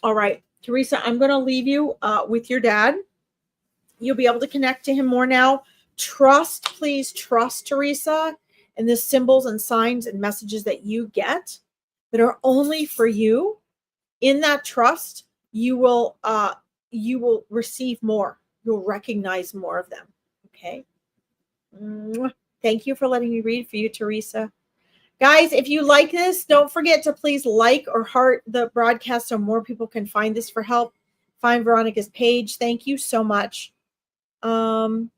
All right, Teresa, I'm going to leave you with your dad. You'll be able to connect to him more now. Trust, please trust Teresa and the symbols and signs and messages that you get that are only for you. In that trust, you will receive more. You'll recognize more of them. Okay. Thank you for letting me read for you, Teresa. Guys, if you like this, don't forget to please like or heart the broadcast so more people can find this for help. Find Veronica's page. Thank you so much. So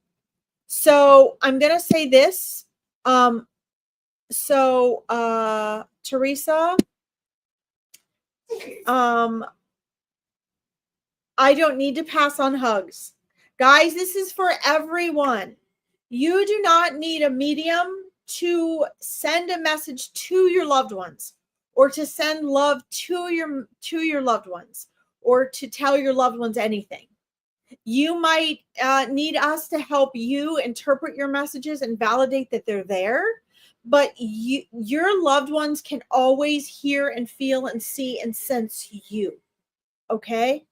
I'm going to say this. Teresa, I don't need to pass on hugs. Guys, this is for everyone. You do not need a medium to send a message to your loved ones or to send love to your loved ones or to tell your loved ones anything. You might need us to help you interpret your messages and validate that they're there, but your loved ones can always hear and feel and see and sense you, okay?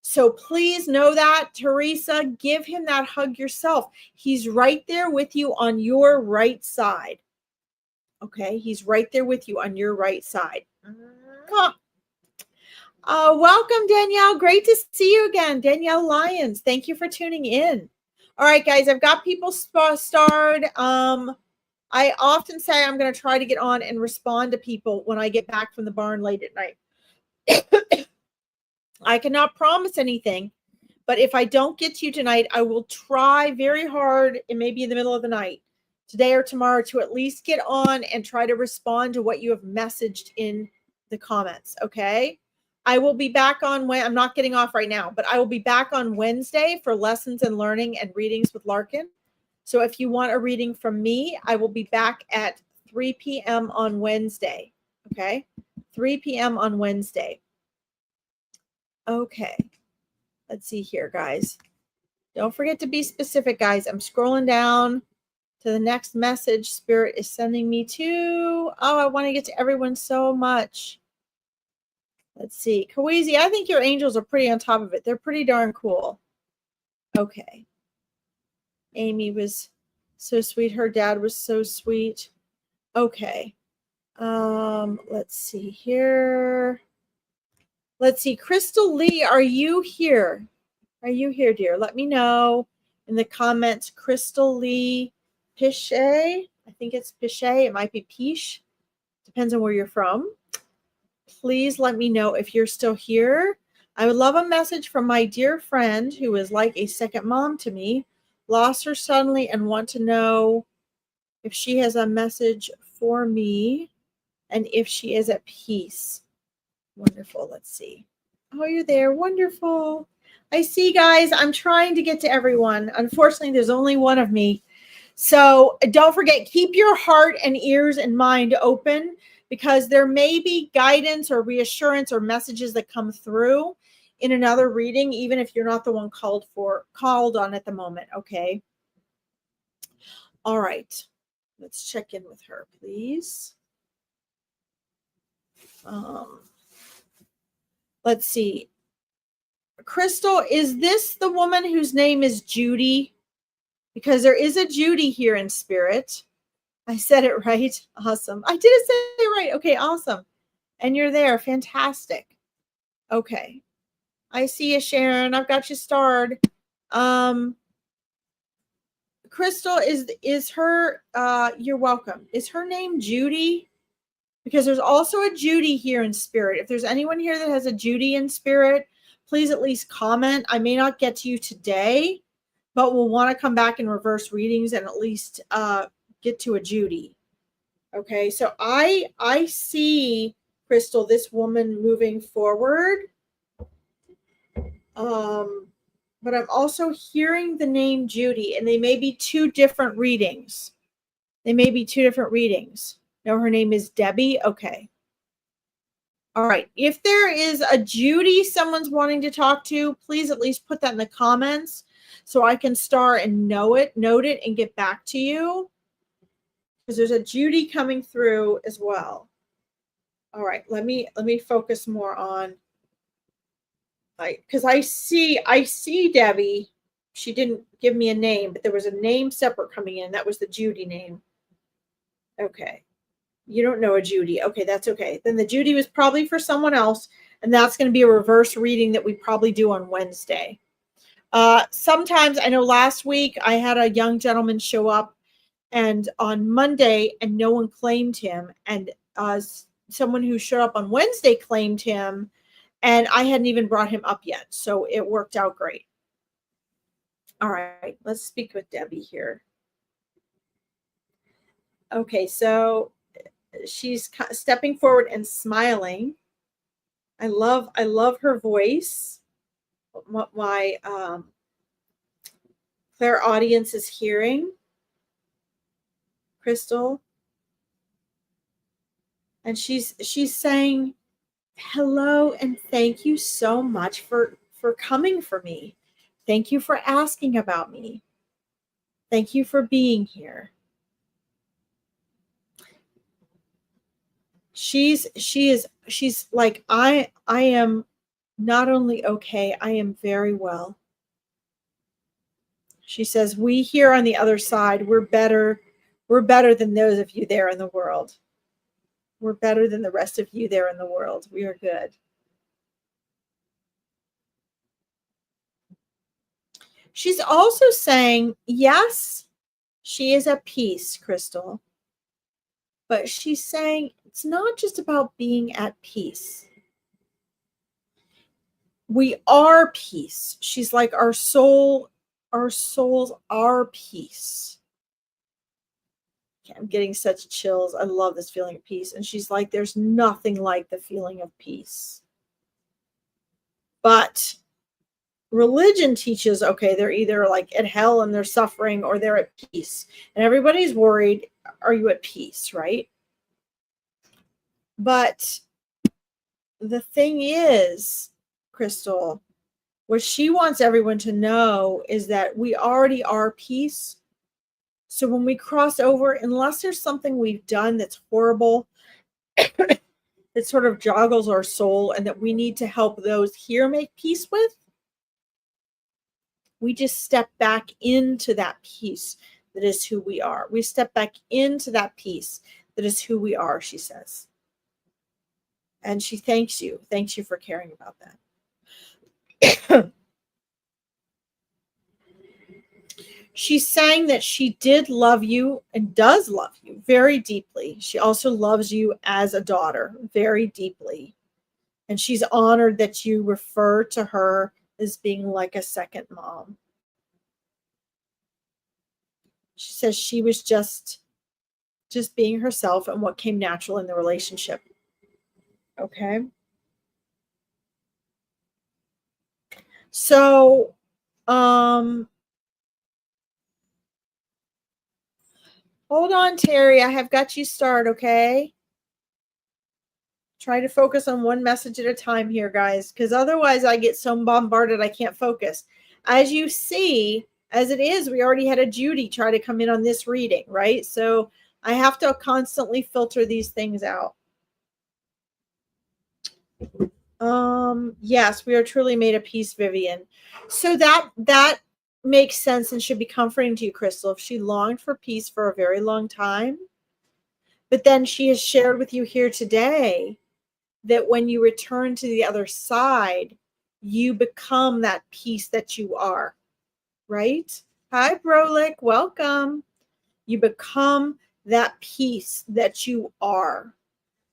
So please know that, Teresa, give him that hug yourself. He's right there with you on your right side, okay? He's right there with you on your right side. Welcome, Danielle. Great to see you again. Danielle Lyons, thank you for tuning in. All right, guys, I've got people starred. I often say I'm going to try to get on and respond to people when I get back from the barn late at night. I cannot promise anything, but if I don't get to you tonight, I will try very hard, and maybe in the middle of the night, today or tomorrow, to at least get on and try to respond to what you have messaged in the comments, okay? I will be back on I'm not getting off right now, but I will be back on Wednesday for lessons and learning and readings with Larkin. So if you want a reading from me, I will be back at 3 p.m. on Wednesday, okay? 3 p.m. on Wednesday. Okay. Let's see here, guys. Don't forget to be specific, guys. I'm scrolling down to the next message Spirit is sending me to. Oh, I want to get to everyone so much. Let's see. Kawizi, I think your angels are pretty on top of it. They're pretty darn cool. Okay. Amy was so sweet. Her dad was so sweet. Okay. Let's see here. Let's see. Crystal Lee, are you here? Are you here, dear? Let me know in the comments. Crystal Lee Pichet. I think it's Pichet. It might be Piche. Depends on where you're from. Please let me know if you're still here. I would love a message from my dear friend who is like a second mom to me. Lost her suddenly and want to know if she has a message for me and if she is at peace. Wonderful. Let's see. Oh, you're there. Wonderful. I see, guys. I'm trying to get to everyone. Unfortunately, there's only one of me. So don't forget, keep your heart and ears and mind open because there may be guidance or reassurance or messages that come through in another reading, even if you're not the one called on at the moment. Okay. All right. Let's check in with her, please. Let's see. Crystal, is this the woman whose name is Judy? Because there is a Judy here in spirit. I said it right. Awesome. I did say it right. Okay, awesome. And you're there. Fantastic. Okay. I see you, Sharon. I've got you starred. Crystal, is her, you're welcome. Is her name Judy? Because there's also a Judy here in spirit. If there's anyone here that has a Judy in spirit, please at least comment. I may not get to you today, but we'll want to come back in reverse readings and at least get to a Judy. Okay, so I see, Crystal, this woman moving forward. But I'm also hearing the name Judy, and they may be two different readings. They may be two different readings. No, her name is Debbie. Okay. All right. If there is a Judy someone's wanting to talk to, please at least put that in the comments so I can start and note it, and get back to you. Because there's a Judy coming through as well. All right. Let me focus more on, because I see Debbie. She didn't give me a name, but there was a name separate coming in. That was the Judy name. Okay. You don't know a Judy. Okay, that's okay. Then the Judy was probably for someone else, and that's going to be a reverse reading that we probably do on Wednesday. Sometimes, I know last week I had a young gentleman show up and on Monday, and no one claimed him, and someone who showed up on Wednesday claimed him, and I hadn't even brought him up yet, so it worked out great. All right, let's speak with Debbie here. Okay, so she's stepping forward and smiling. I love her voice. What my clairaudience is hearing, Crystal. And she's saying, hello, and thank you so much for coming for me. Thank you for asking about me. Thank you for being here. She's like, I am not only okay, I am very well. She says, we here on the other side, we're better than those of you there in the world. We're better than the rest of you there in the world. We are good. She's also saying, yes, she is at peace, Crystal. But she's saying it's not just about being at peace. We are peace. She's like, our souls are peace. I'm getting such chills. I love this feeling of peace. And she's like, there's nothing like the feeling of peace. But religion teaches, okay, they're either like at hell and they're suffering, or they're at peace. And everybody's worried, are you at peace, right? But the thing is, Crystal, what she wants everyone to know is that we already are peace. So when we cross over, unless there's something we've done that's horrible, that sort of joggles our soul and that we need to help those here make peace with, we just step back into that peace that is who we are. We step back into that peace that is who we are, she says. And she thanks you. Thanks you for caring about that. She's saying that she did love you and does love you very deeply. She also loves you as a daughter very deeply. And she's honored that you refer to her as being like a second mom. She says she was just being herself and what came natural in the relationship. Okay. So, hold on, Terry. I have got you started, okay? Try to focus on one message at a time here, guys, because otherwise I get so bombarded I can't focus. As you see, as it is, we already had a Judy try to come in on this reading, right? So I have to constantly filter these things out. Yes, we are truly made of peace, Vivian. So that makes sense and should be comforting to you, Crystal. If she longed for peace for a very long time, but then she has shared with you here today that when you return to the other side, you become that peace that you are, right? Hi, Brolic. Welcome. You become that peace that you are.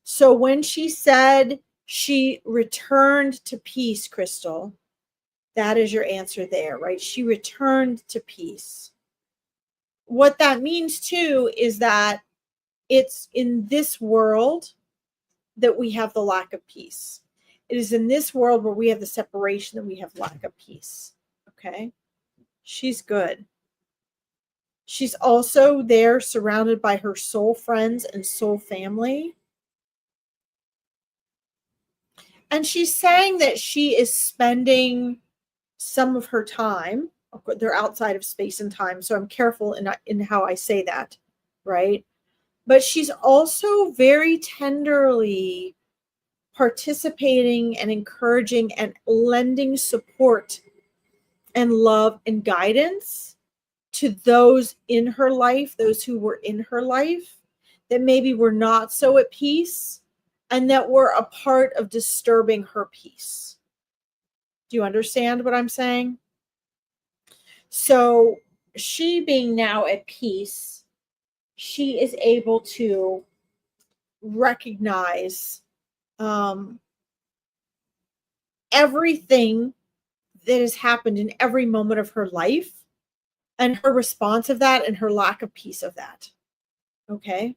So when she said she returned to peace, Crystal, that is your answer there, right? She returned to peace. What that means too is that it's in this world that we have the lack of peace. It is in this world where we have the separation that we have lack of peace. Okay? She's good. She's also there surrounded by her soul friends and soul family. And she's saying that she is spending some of her time, they're outside of space and time, so I'm careful in how I say that, right? But she's also very tenderly participating and encouraging and lending support and love and guidance to those in her life, those who were in her life that maybe were not so at peace and that were a part of disturbing her peace. Do you understand what I'm saying? So, she being now at peace, she is able to recognize everything that has happened in every moment of her life and her response of that and her lack of peace of that. Okay.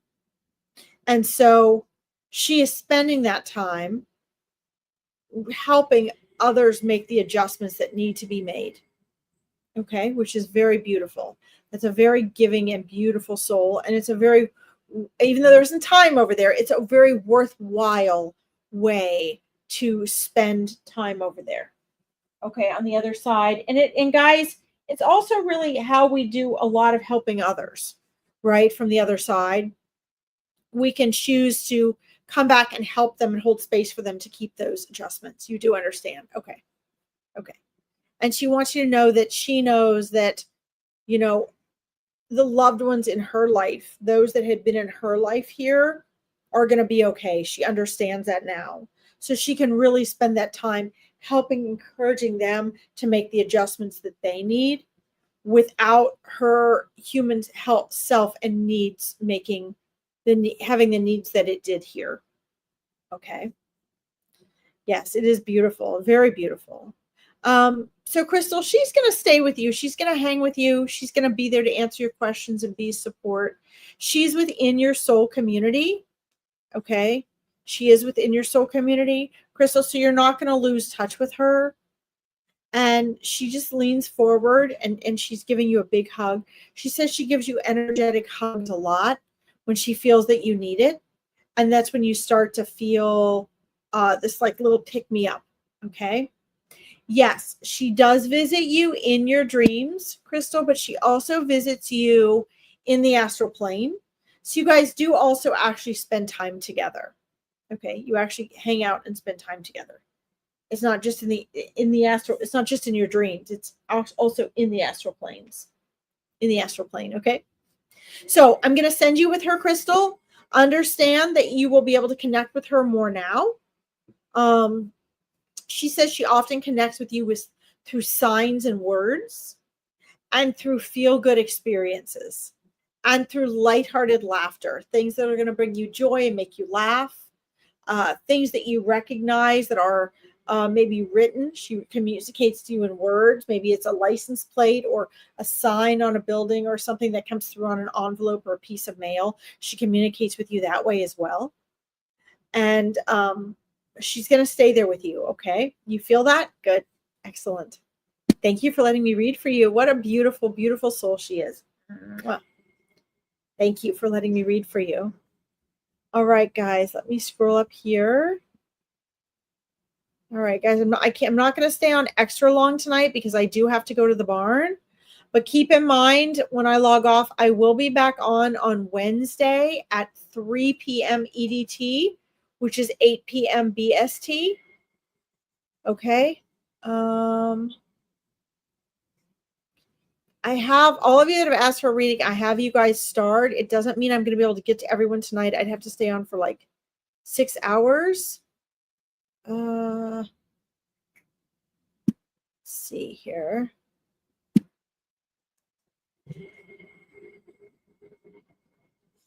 And so she is spending that time helping others make the adjustments that need to be made. Okay. Which is very beautiful. That's a very giving and beautiful soul. And it's a very, even though there isn't time over there, it's a very worthwhile way to spend time over there. Okay, on the other side. And guys, it's also really how we do a lot of helping others, right? From the other side, we can choose to come back and help them and hold space for them to keep those adjustments. You do understand. Okay. Okay. And she wants you to know that she knows that, you know, the loved ones in her life, those that had been in her life here, are going to be okay. She understands that now. So she can really spend that time helping, encouraging them to make the adjustments that they need without her human health, self, and needs making having the needs that it did here. Okay. Yes, it is beautiful, very beautiful. So Crystal, she's going to stay with you. She's going to hang with you. She's going to be there to answer your questions and be support. She's within your soul community. Okay. She is within your soul community, Crystal. So you're not going to lose touch with her. And she just leans forward and she's giving you a big hug. She says she gives you energetic hugs a lot when she feels that you need it. And that's when you start to feel this like little pick me up. Okay. Yes, she does visit you in your dreams, Crystal, but she also visits you in the astral plane. So you guys do also actually spend time together. Okay, you actually hang out and spend time together. It's not just in the astral. It's not just in your dreams. It's also in the astral planes. In the astral plane. Okay. So I'm going to send you with her, Crystal. Understand that you will be able to connect with her more now. She says she often connects with you through signs and words and through feel good experiences and through lighthearted laughter, things that are going to bring you joy and make you laugh, things that you recognize that are maybe written. She communicates to you in words. Maybe it's a license plate or a sign on a building or something that comes through on an envelope or a piece of mail. She communicates with you that way as well. And she's going to stay there with you. Okay. You feel that? Good. Excellent. Thank you for letting me read for you. What a beautiful, beautiful soul she is. Well, thank you for letting me read for you. All right, guys, let me scroll up here. All right, guys, I'm not going to stay on extra long tonight because I do have to go to the barn. But keep in mind, when I log off, I will be back on Wednesday at 3 p.m. EDT, which is 8 p.m. BST. Okay. I have all of you that have asked for a reading. I have you guys start. It doesn't mean I'm going to be able to get to everyone tonight. I'd have to stay on for like 6 hours. Let's see here.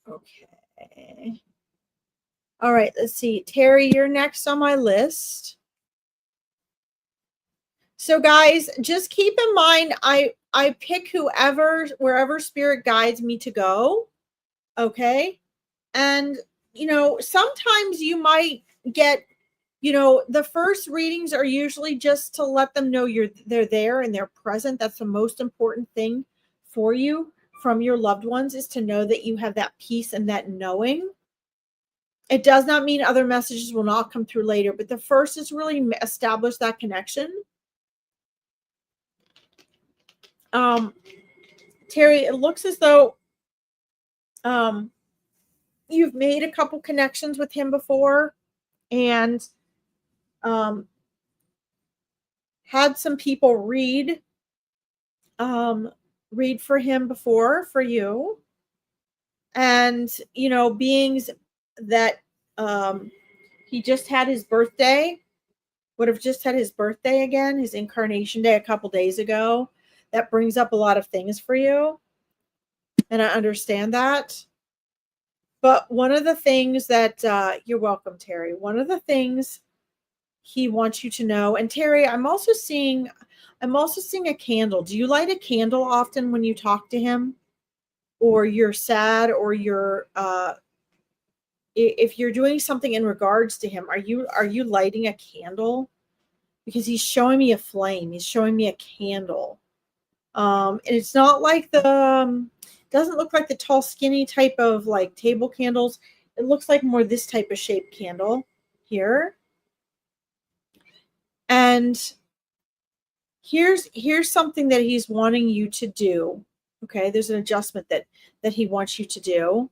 Okay. All right, let's see. Terry, you're next on my list. So guys, just keep in mind I pick wherever spirit guides me to go. Okay? And sometimes you might get, the first readings are usually just to let them know they're there and they're present. That's the most important thing for you from your loved ones, is to know that you have that peace and that knowing. It does not mean other messages will not come through later, but the first is really establish that connection. Terry, it looks as though you've made a couple connections with him before, and had some people read for him before for you. And beings that he just had his birthday, would have just had his birthday again, his incarnation day a couple days ago. That brings up a lot of things for you, and I understand that. But one of the things that you're welcome, Terry. One of the things he wants you to know, and Terry, I'm also seeing a candle. Do you light a candle often when you talk to him, or you're sad, or you're if you're doing something in regards to him? Are you lighting a candle? Because he's showing me a flame. He's showing me a candle. And it's not like doesn't look like the tall, skinny type of like table candles. It looks like more this type of shaped candle here. And here's something that he's wanting you to do. Okay, there's an adjustment that he wants you to do.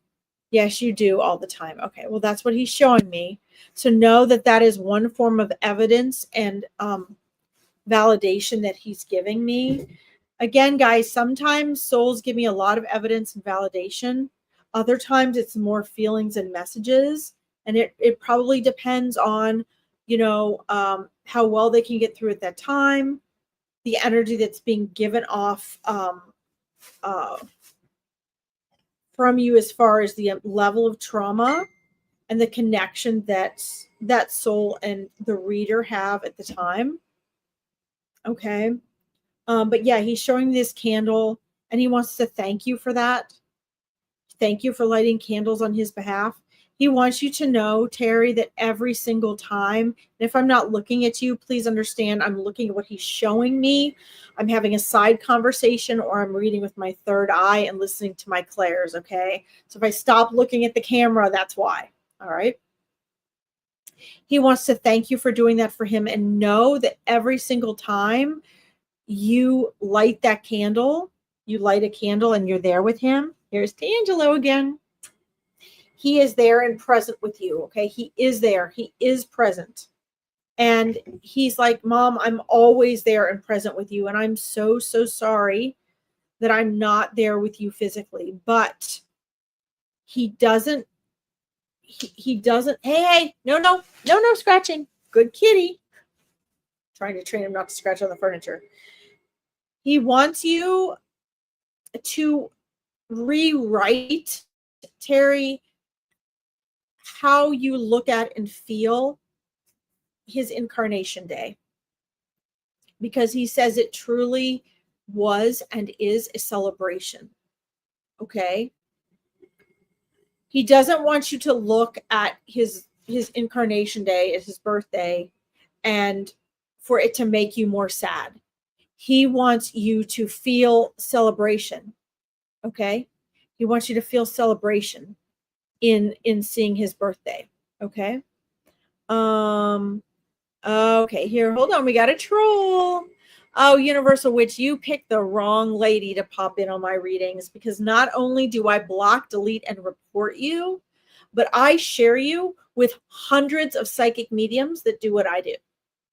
Yes, you do all the time. Okay, well, that's what he's showing me. So know that is one form of evidence and validation that he's giving me. Again, guys, sometimes souls give me a lot of evidence and validation. Other times it's more feelings and messages. And it probably depends on, how well they can get through at that time, the energy that's being given off from you as far as the level of trauma and the connection that soul and the reader have at the time. Okay. But yeah, he's showing this candle and he wants to thank you for that. Thank you for lighting candles on his behalf. He wants you to know, Terry, that every single time, and if I'm not looking at you, please understand I'm looking at what he's showing me. I'm having a side conversation, or I'm reading with my third eye and listening to my clairs, okay? So if I stop looking at the camera, that's why, all right? He wants to thank you for doing that for him, and know that every single time you light that candle, you light a candle and you're there with him. Here's D'Angelo again. He is there and present with you, okay? He is there. He is present. And he's like, Mom, I'm always there and present with you. And I'm so, so sorry that I'm not there with you physically. But he doesn't, hey, no scratching. Good kitty. Trying to train him not to scratch on the furniture. He wants you to rewrite, Terry, how you look at and feel his incarnation day, because he says it truly was and is a celebration. Okay. He doesn't want you to look at his incarnation day as his birthday and for it to make you more sad. He wants you to feel celebration. Okay. He wants you to feel celebration in seeing his birthday. Okay. Okay, here, hold on. We got a troll. Oh, Universal Witch, you picked the wrong lady to pop in on my readings, because not only do I block, delete, and report you, but I share you with hundreds of psychic mediums that do what I do.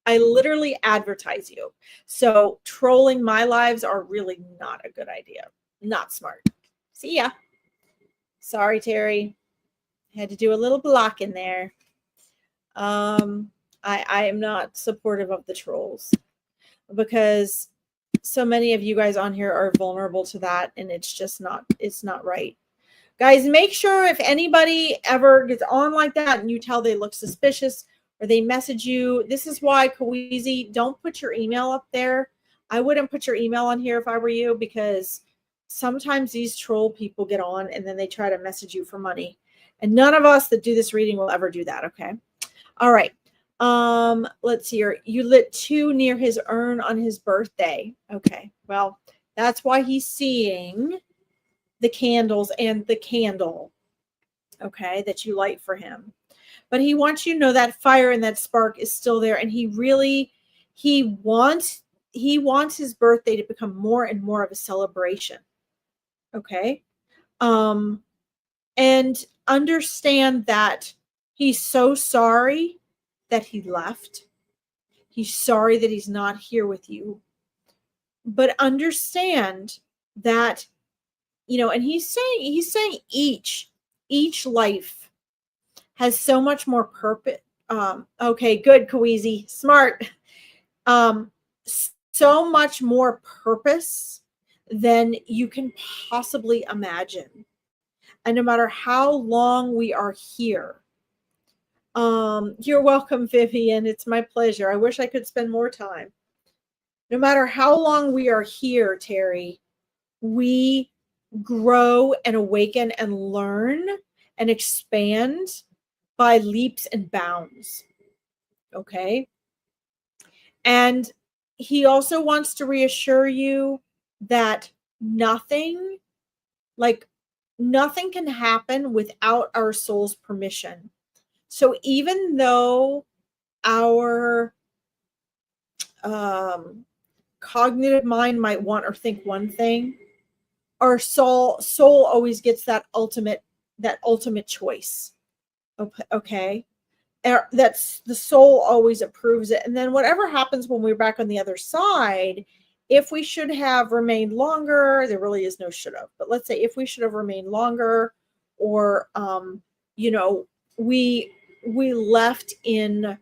I literally advertise you. So trolling my lives are really not a good idea. Not smart. See ya. Sorry, Terry. Had to do a little blocking there. I am not supportive of the trolls, because so many of you guys on here are vulnerable to that, and it's not right. Guys, make sure if anybody ever gets on like that and you tell they look suspicious or they message you, this is why, Kaweezy, don't put your email up there. I wouldn't put your email on here if I were you, because sometimes these troll people get on and then they try to message you for money. And none of us that do this reading will ever do that, okay? All right. Let's see here. You lit 2 near his urn on his birthday. Okay. Well, that's why he's seeing the candles and the candle, okay, that you light for him. But he wants you to know that fire and that spark is still there, and he wants his birthday to become more and more of a celebration. Okay? And understand that he's so sorry that he left. He's sorry that he's not here with you. But understand that, and he's saying each life has so much more purpose. Okay, good, Kaweezy, smart. So much more purpose than you can possibly imagine. And no matter how long we are here, you're welcome, Vivian. It's my pleasure. I wish I could spend more time. No matter how long we are here, Terry, we grow and awaken and learn and expand by leaps and bounds. Okay. And he also wants to reassure you that nothing can happen without our soul's permission. So even though our cognitive mind might want or think one thing, our soul always gets that ultimate choice. Okay. That's the soul always approves it. And then whatever happens when we're back on the other side, if we should have remained longer, there really is no should have, but let's say if we should have remained longer, or we left in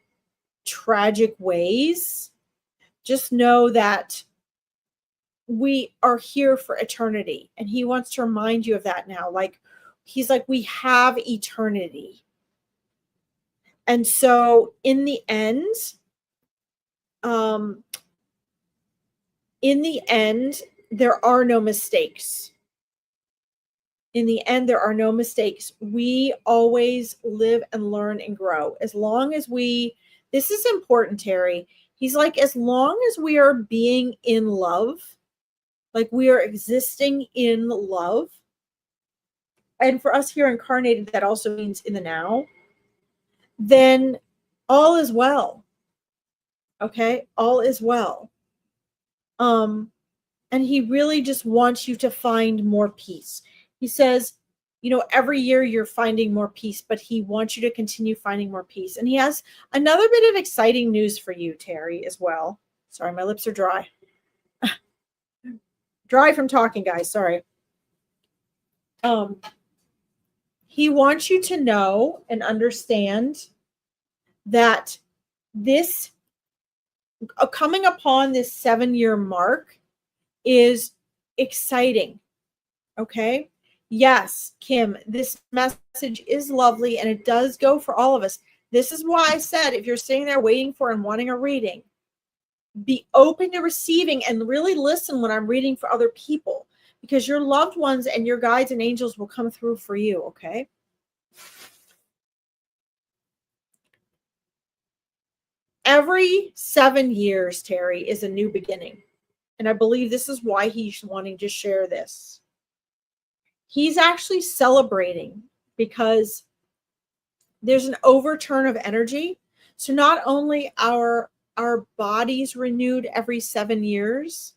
tragic ways, just know that we are here for eternity. And he wants to remind you of that now. He's like, we have eternity. And so in the end, there are no mistakes. In the end, there are no mistakes. We always live and learn and grow. As long as this is important, Terry. He's like, as long as we are being in love, like we are existing in love. And for us here incarnated, that also means in the now. Then all is well. Okay? All is well. And he really just wants you to find more peace. He says, every year you're finding more peace, but he wants you to continue finding more peace. And he has another bit of exciting news for you, Terry, as well. Sorry, my lips are dry. Dry from talking, guys. Sorry. He wants you to know and understand that this coming upon this 7-year mark is exciting. Okay. Yes, Kim, this message is lovely and it does go for all of us. This is why I said, if you're sitting there waiting for and wanting a reading, be open to receiving and really listen when I'm reading for other people, because your loved ones and your guides and angels will come through for you. Okay. Every 7 years, Terry, is a new beginning. And I believe this is why he's wanting to share this. He's actually celebrating because there's an overturn of energy. So not only our bodies renewed every 7 years.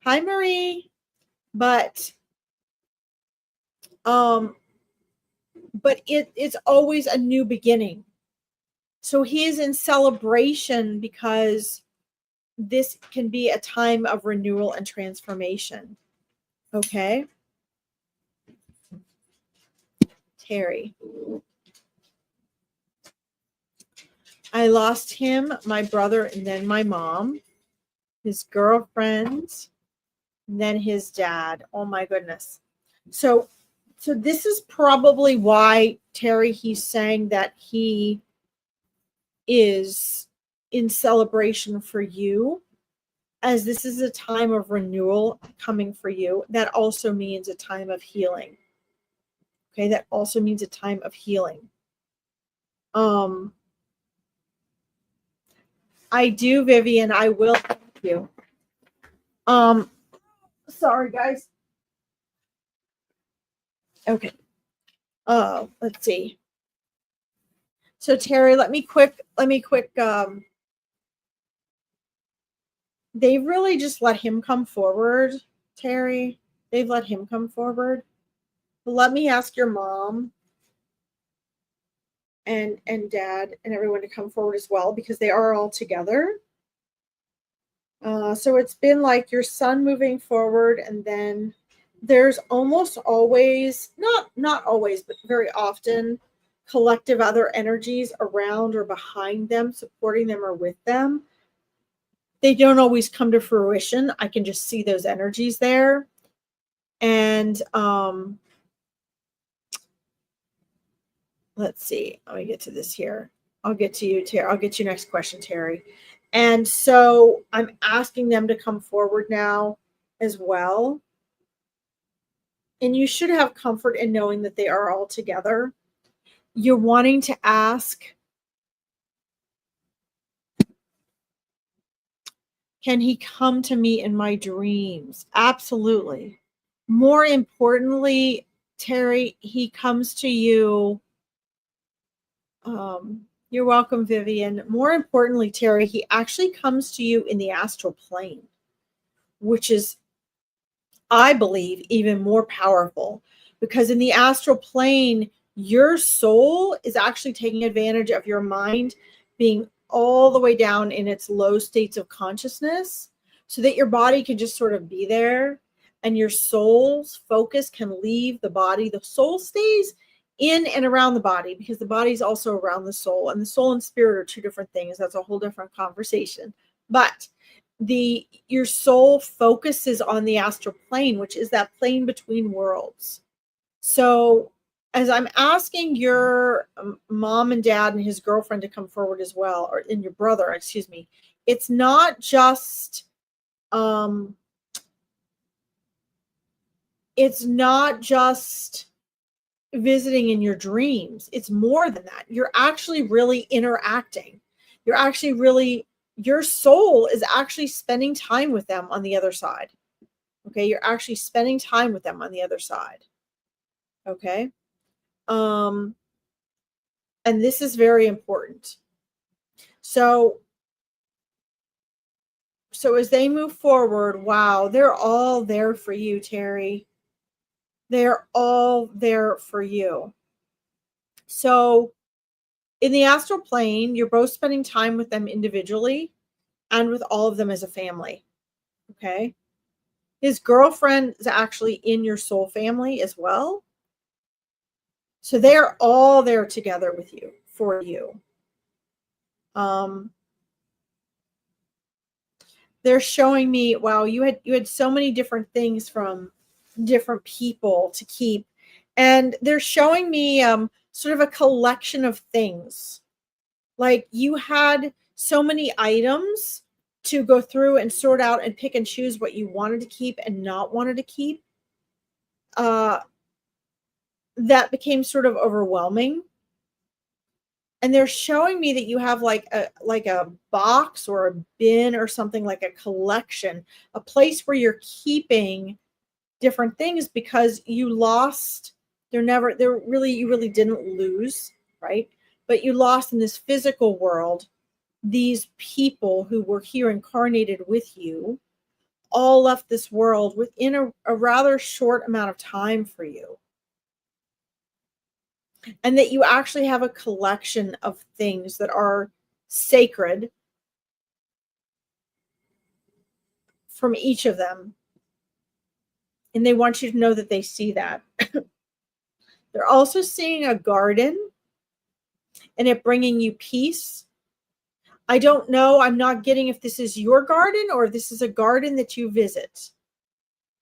Hi, Marie. But it's always a new beginning. So he is in celebration because this can be a time of renewal and transformation. Okay. Terry. I lost him, my brother, and then my mom, his girlfriend, and then his dad. Oh my goodness. So So this is probably why, Terry, he's saying that he is in celebration for you, as this is a time of renewal coming for you. That also means a time of healing. Okay, that also means a time of healing. I do, Vivian. I will thank you. Sorry, guys. Okay. Let's see. So Terry, let me quick. They really just let him come forward, Terry. They've let him come forward. But let me ask your mom and dad and everyone to come forward as well, because they are all together. So it's been like your son moving forward, and then there's almost always, not always, but very often, collective other energies around or behind them, supporting them or with them. They don't always come to fruition. I can just see those energies there. And let's see. Let me get to this here. I'll get to you, Terry. I'll get you next question, Terry. And so I'm asking them to come forward now as well. And you should have comfort in knowing that they are all together. You're wanting to ask, can he come to me in my dreams? Absolutely. More importantly, Terry, he comes to you. You're welcome, Vivian. More importantly, Terry, he actually comes to you in the astral plane, which is, I believe, even more powerful, because in the astral plane, your soul is actually taking advantage of your mind being all the way down in its low states of consciousness, so that your body can just sort of be there and your soul's focus can leave the body. The soul stays in and around the body, because the body is also around the soul, and the soul and spirit are two different things. That's a whole different conversation. But your soul focuses on the astral plane, which is that plane between worlds. So as I'm asking your mom and dad and his girlfriend to come forward as well, or in your brother, excuse me, it's not just visiting in your dreams. It's more than that. You're actually really interacting. Your soul is actually spending time with them on the other side. Okay, you're actually spending time with them on the other side. Okay. And this is very important. So as they move forward, wow, they're all there for you, Terry. They're all there for you. So in the astral plane, you're both spending time with them individually and with all of them as a family. Okay. His girlfriend is actually in your soul family as well. So they're all there together with you, for you. They're showing me, wow, you had so many different things from different people to keep. And they're showing me sort of a collection of things. Like you had so many items to go through and sort out and pick and choose what you wanted to keep and not wanted to keep. That became sort of overwhelming. And they're showing me that you have like a box or a bin or something, like a collection, a place where you're keeping different things, because you lost. You really didn't lose, right? But you lost in this physical world. These people who were here incarnated with you all left this world within a rather short amount of time for you. And that you actually have a collection of things that are sacred from each of them. And they want you to know that they see that. They're also seeing a garden and it bringing you peace. I don't know. I'm not getting if this is your garden or if this is a garden that you visit.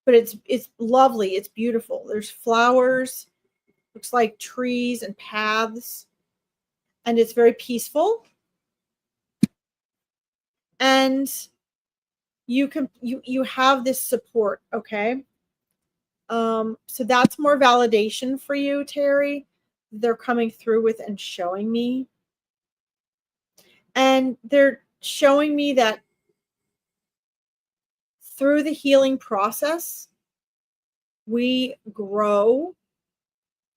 but it's lovely. It's beautiful. There's flowers, looks like trees and paths, and it's very peaceful. And you have this support, okay? So that's more validation for you, Terry. They're coming through with and showing me. And they're showing me that through the healing process, we grow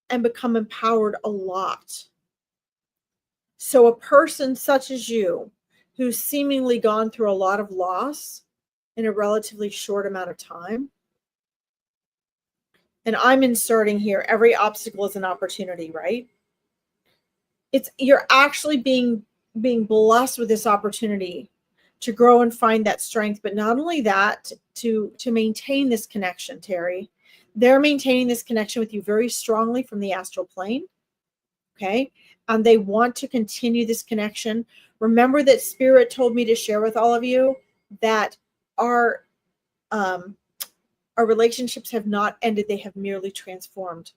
and become empowered a lot. So a person such as you, who's seemingly gone through a lot of loss in a relatively short amount of time, and I'm inserting here, every obstacle is an opportunity, right? You're actually being blessed with this opportunity to grow and find that strength. But not only that, to maintain this connection, Terry. They're maintaining this connection with you very strongly from the astral plane. Okay. And they want to continue this connection. Remember that Spirit told me to share with all of you that our relationships have not ended. They have merely transformed.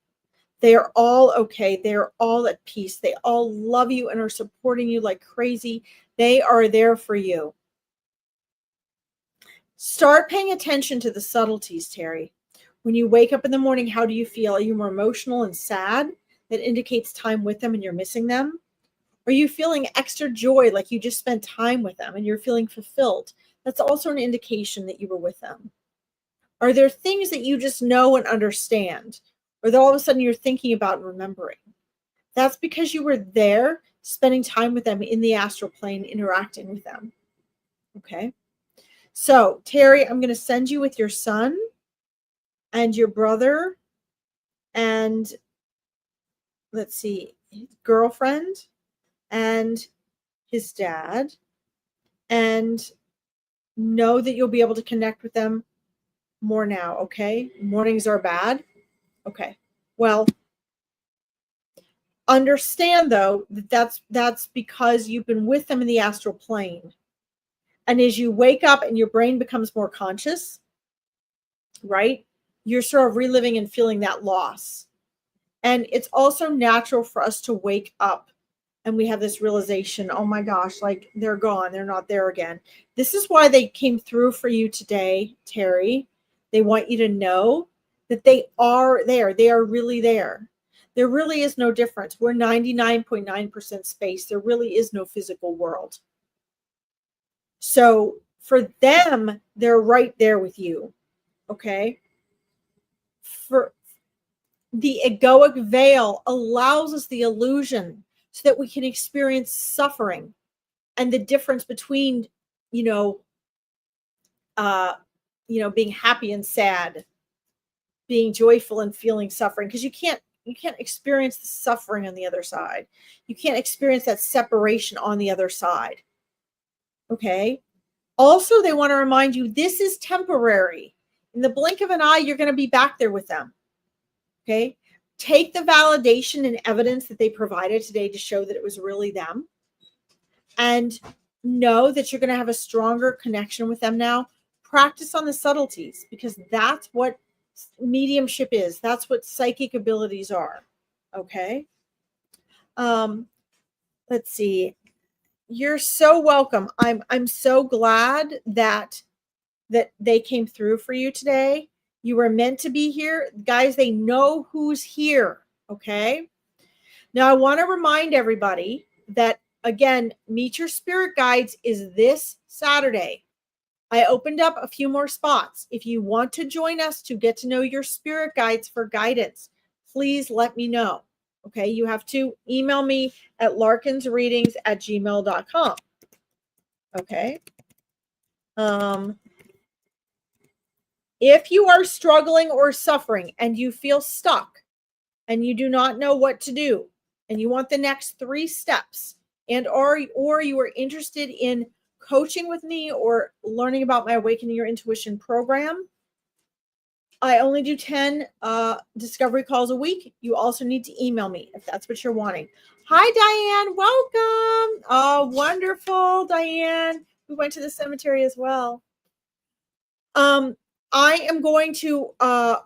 They are all okay. They are all at peace. They all love you and are supporting you like crazy. They are there for you. Start paying attention to the subtleties, Terry. When you wake up in the morning, how do you feel? Are you more emotional and sad? That indicates time with them and you're missing them. Are you feeling extra joy, like you just spent time with them and you're feeling fulfilled? That's also an indication that you were with them. Are there things that you just know and understand, or that all of a sudden you're thinking about and remembering? That's because you were there spending time with them in the astral plane, interacting with them. Okay. So, Terry, I'm going to send you with your son and your brother and, let's see, his girlfriend and his dad, and know that you'll be able to connect with them more now. Okay. Mornings are bad. Okay. Well, understand though that that's because you've been with them in the astral plane. And as you wake up and your brain becomes more conscious, right, you're sort of reliving and feeling that loss. And it's also natural for us to wake up and we have this realization, oh my gosh, like they're gone, they're not there again. This is why they came through for you today, Terry. They want you to know that they are there. They are really there. There really is no difference. We're 99.9% space. There really is no physical world. So for them, they're right there with you. Okay. For the egoic veil allows us the illusion so that we can experience suffering and the difference between, being happy and sad, being joyful and feeling suffering, because you can't experience the suffering on the other side. You can't experience that separation on the other side. Okay. Also, they want to remind you this is temporary. In the blink of an eye, you're going to be back there with them. Okay. Take the validation and evidence that they provided today to show that it was really them. And know that you're going to have a stronger connection with them now. Practice on the subtleties, because that's what mediumship is. That's what psychic abilities are. Okay. Let's see. You're so welcome. I'm so glad that they came through for you today. You were meant to be here. Guys, they know who's here. Okay. Now I want to remind everybody that, again, Meet Your Spirit Guides is this Saturday. I opened up a few more spots. If you want to join us to get to know your spirit guides for guidance, please let me know. Okay, you have to email me at larkinsreadings@gmail.com. Okay. If you are struggling or suffering and you feel stuck and you do not know what to do and you want the next 3 steps, and or you are interested in coaching with me or learning about my Awakening Your Intuition program, I only do 10 discovery calls a week. You also need to email me if that's what you're wanting. Hi, Diane. Welcome. Oh, wonderful, Diane. We went to the cemetery as well. I am going to,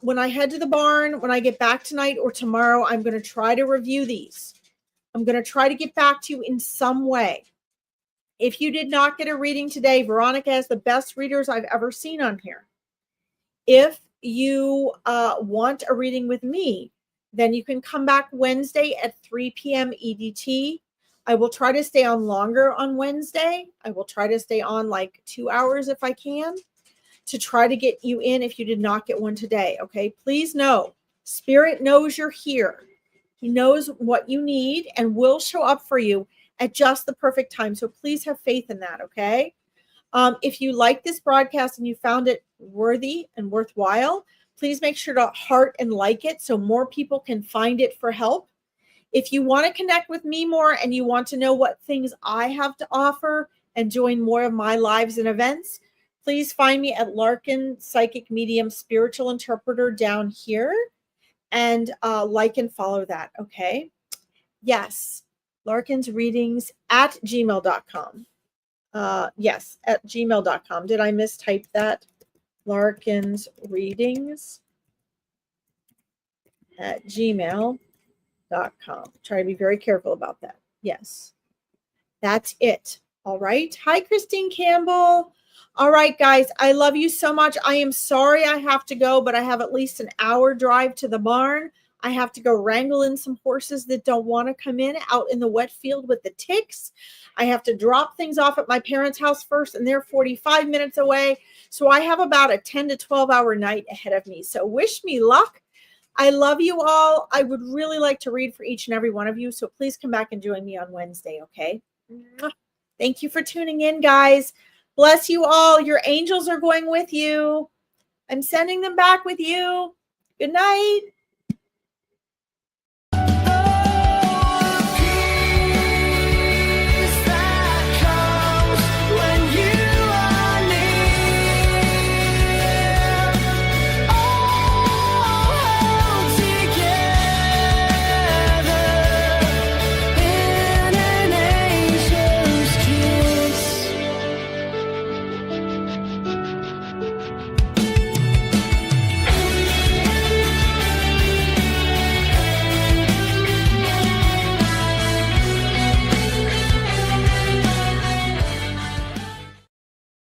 when I head to the barn, when I get back tonight or tomorrow, I'm going to try to review these. I'm going to try to get back to you in some way. If you did not get a reading today, Veronica has the best readers I've ever seen on here. If you want a reading with me, then you can come back Wednesday at 3 p.m. EDT. I will try to stay on longer on Wednesday. I will try to stay on like 2 hours if I can, to try to get you in if you did not get one today. Okay, please know, Spirit knows you're here. He knows what you need and will show up for you at just the perfect time. So please have faith in that. Okay. If you like this broadcast and you found it worthy and worthwhile, please make sure to heart and like it so more people can find it for help. If you want to connect with me more and you want to know what things I have to offer and join more of my lives and events, please find me at Larkin Psychic Medium Spiritual Interpreter down here, and like and follow that. Okay. Yes. Larkin's Readings at gmail.com. Yes, at gmail.com. Did I mistype that? Larkin's Readings at gmail.com. Try to be very careful about that. Yes, that's it. All right. Hi, Christine Campbell. All right, guys, I love you so much. I am sorry I have to go, but I have at least an hour drive to the barn. I have to go wrangle in some horses that don't want to come in out in the wet field with the ticks. I have to drop things off at my parents' house first, and they're 45 minutes away. So I have about a 10 to 12 hour night ahead of me. So wish me luck. I love you all. I would really like to read for each and every one of you. So please come back and join me on Wednesday, okay? Thank you for tuning in, guys. Bless you all. Your angels are going with you. I'm sending them back with you. Good night.